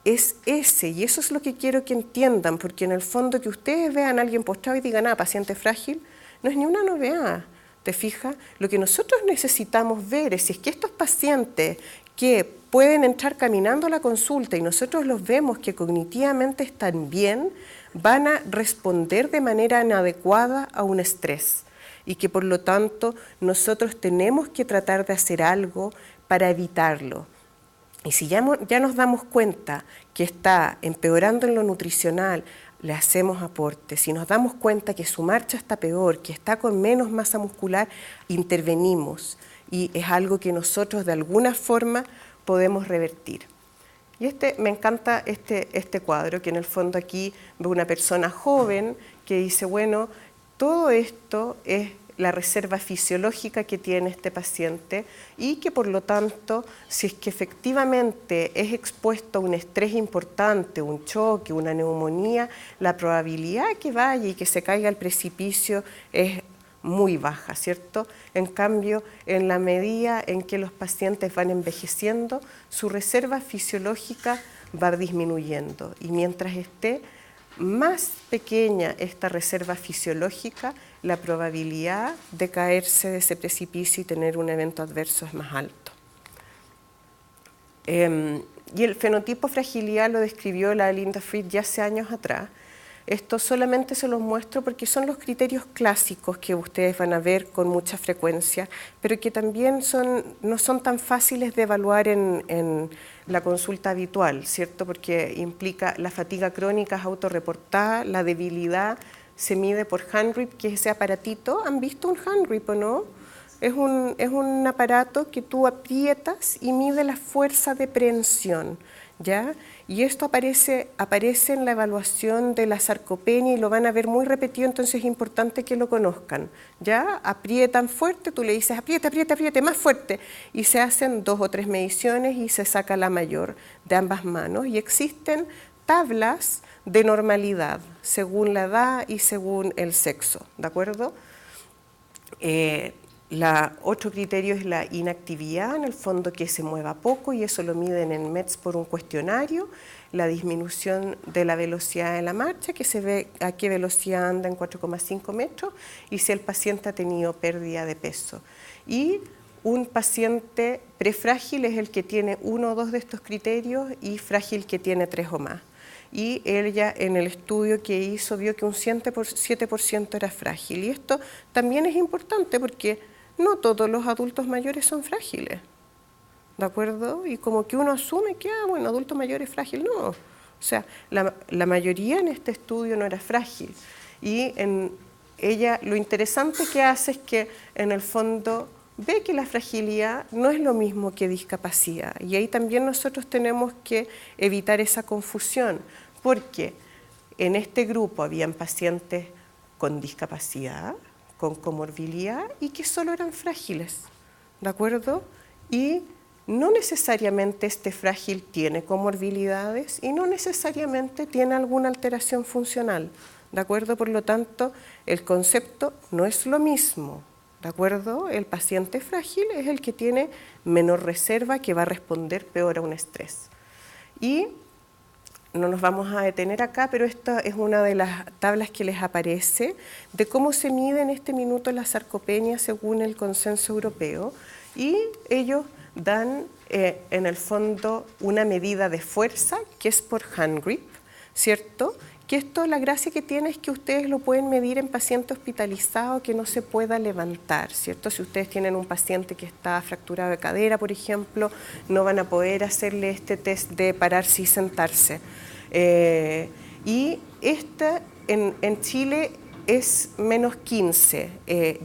es ese, y eso es lo que quiero que entiendan, porque en el fondo que ustedes vean a alguien postrado y digan, paciente frágil, no es ni una novedad, ¿te fijas? Lo que nosotros necesitamos ver es si es que estos pacientes que pueden entrar caminando a la consulta y nosotros los vemos que cognitivamente están bien, van a responder de manera inadecuada a un estrés y que por lo tanto nosotros tenemos que tratar de hacer algo para evitarlo. Y si ya nos damos cuenta que está empeorando en lo nutricional, le hacemos aportes. Si nos damos cuenta que su marcha está peor, que está con menos masa muscular, intervenimos. Y es algo que nosotros de alguna forma podemos revertir. Y me encanta este cuadro, que en el fondo aquí veo una persona joven que dice, bueno, todo esto es la reserva fisiológica que tiene este paciente y que por lo tanto, si es que efectivamente es expuesto a un estrés importante, un choque, una neumonía, la probabilidad que vaya y que se caiga al precipicio es muy baja, ¿cierto? En cambio, en la medida en que los pacientes van envejeciendo, su reserva fisiológica va disminuyendo y mientras esté más pequeña esta reserva fisiológica, la probabilidad de caerse de ese precipicio y tener un evento adverso es más alto. Y el fenotipo fragilidad lo describió la Linda Fried ya hace años atrás. Esto solamente se los muestro porque son los criterios clásicos que ustedes van a ver con mucha frecuencia, pero que también no son tan fáciles de evaluar en la consulta habitual, ¿cierto? Porque implica la fatiga crónica es autorreportada, la debilidad se mide por handgrip, que es ese aparatito. ¿Han visto un handgrip o no? Es un aparato que tú aprietas y mide la fuerza de prehensión, ¿ya? Y esto aparece en la evaluación de la sarcopenia y lo van a ver muy repetido, entonces es importante que lo conozcan, ¿ya? Aprietan fuerte, tú le dices apriete, apriete, apriete, más fuerte, y se hacen 2 o 3 mediciones y se saca la mayor de ambas manos, y existen tablas de normalidad según la edad y según el sexo, ¿de acuerdo? Otro criterio es la inactividad, en el fondo que se mueva poco, y eso lo miden en METS por un cuestionario. La disminución de la velocidad de la marcha, que se ve a qué velocidad anda en 4,5 metros, y si el paciente ha tenido pérdida de peso. Y un paciente prefrágil es el que tiene 1 o 2 de estos criterios y frágil que tiene 3 o más. Y ella en el estudio que hizo vio que un 7% era frágil. Y esto también es importante porque no todos los adultos mayores son frágiles, ¿de acuerdo? Y como que uno asume que, bueno, adulto mayor es frágil. No, o sea, la mayoría en este estudio no era frágil. Y ella lo interesante que hace es que en el fondo ve que la fragilidad no es lo mismo que discapacidad. Y ahí también nosotros tenemos que evitar esa confusión, porque en este grupo habían pacientes con discapacidad, con comorbilidad y que solo eran frágiles, ¿de acuerdo? Y no necesariamente este frágil tiene comorbilidades y no necesariamente tiene alguna alteración funcional, ¿de acuerdo? Por lo tanto, el concepto no es lo mismo, ¿de acuerdo? El paciente frágil es el que tiene menor reserva, que va a responder peor a un estrés. Y no nos vamos a detener acá, pero esta es una de las tablas que les aparece de cómo se mide en este minuto la sarcopenia según el consenso europeo, y ellos dan en el fondo una medida de fuerza que es por handgrip, ¿cierto? Que esto, la gracia que tiene es que ustedes lo pueden medir en paciente hospitalizado que no se pueda levantar, ¿cierto? Si ustedes tienen un paciente que está fracturado de cadera, por ejemplo, no van a poder hacerle este test de pararse y sentarse. Y en Chile es menos 15.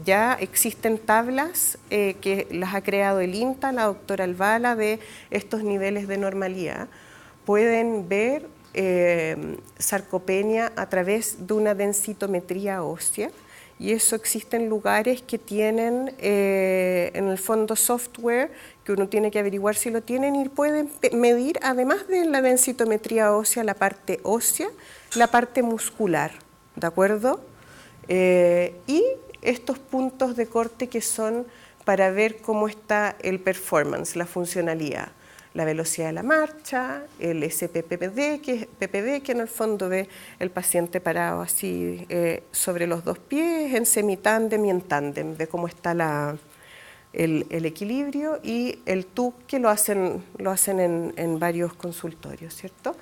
Ya existen tablas que las ha creado el INTA, la doctora Albala, de estos niveles de normalidad. Pueden ver sarcopenia a través de una densitometría ósea, y eso existe en lugares que tienen en el fondo software que uno tiene que averiguar si lo tienen y pueden medir, además de la densitometría ósea, la parte ósea, la parte muscular, ¿de acuerdo? Y estos puntos de corte que son para ver cómo está el performance, la funcionalidad, la velocidad de la marcha, el SPPD, que en el fondo ve el paciente parado así sobre los dos pies, en semitándem y en tándem, ve cómo está el equilibrio, y el TUC que lo hacen en varios consultorios, ¿cierto?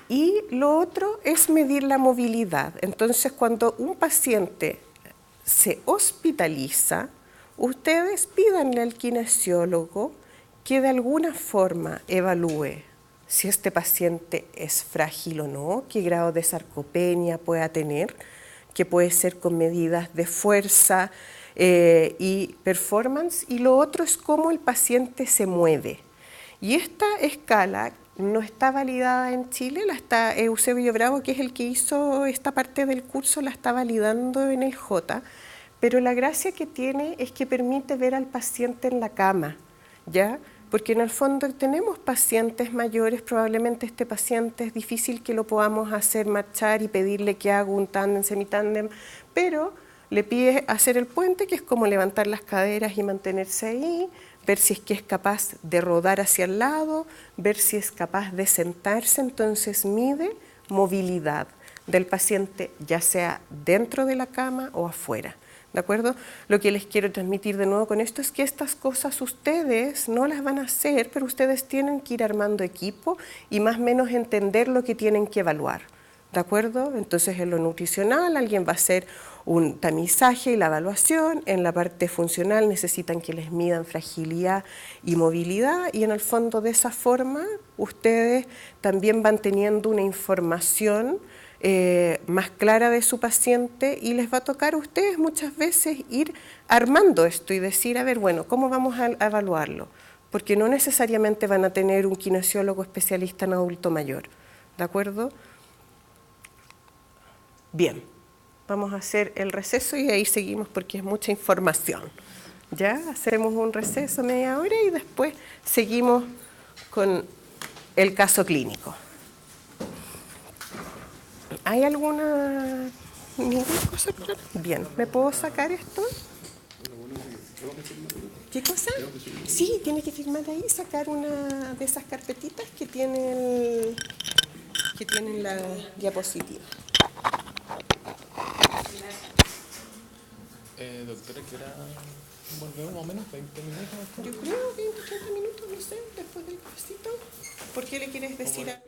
Y lo otro es medir la movilidad. Entonces, cuando un paciente se hospitaliza, ustedes pídanle al kinesiólogo que de alguna forma evalúe si este paciente es frágil o no, qué grado de sarcopenia pueda tener, que puede ser con medidas de fuerza y performance, y lo otro es cómo el paciente se mueve. Y esta escala no está validada en Chile, la está Eusebio Bravo, que es el que hizo esta parte del curso, la está validando en el J, pero la gracia que tiene es que permite ver al paciente en la cama, ¿ya? Porque en el fondo tenemos pacientes mayores, probablemente este paciente es difícil que lo podamos hacer marchar y pedirle que haga un tándem, semitándem, pero le pide hacer el puente, que es como levantar las caderas y mantenerse ahí, ver si es que es capaz de rodar hacia el lado, ver si es capaz de sentarse, entonces mide movilidad del paciente, ya sea dentro de la cama o afuera. ¿De acuerdo? Lo que les quiero transmitir de nuevo con esto es que estas cosas ustedes no las van a hacer, pero ustedes tienen que ir armando equipo y más o menos entender lo que tienen que evaluar. ¿De acuerdo? Entonces en lo nutricional alguien va a hacer un tamizaje y la evaluación, en la parte funcional necesitan que les midan fragilidad y movilidad, y en el fondo de esa forma ustedes también van teniendo una información más clara de su paciente, y les va a tocar a ustedes muchas veces ir armando esto y decir, a ver, bueno, ¿cómo vamos a evaluarlo? Porque no necesariamente van a tener un kinesiólogo especialista en adulto mayor, ¿de acuerdo? Bien, vamos a hacer el receso y ahí seguimos porque es mucha información. Ya, hacemos un receso media hora y después seguimos con el caso clínico. ¿Hay ninguna cosa? Bien, ¿me puedo sacar esto? ¿Qué cosa? Sí, tiene que firmar ahí, sacar una de esas carpetitas que tienen la diapositiva. Doctora, ¿qué hora volvemos más o menos? ¿20 minutos? Yo creo que 30 minutos, no sé, después del cafecito. ¿Por qué le quieres decir a...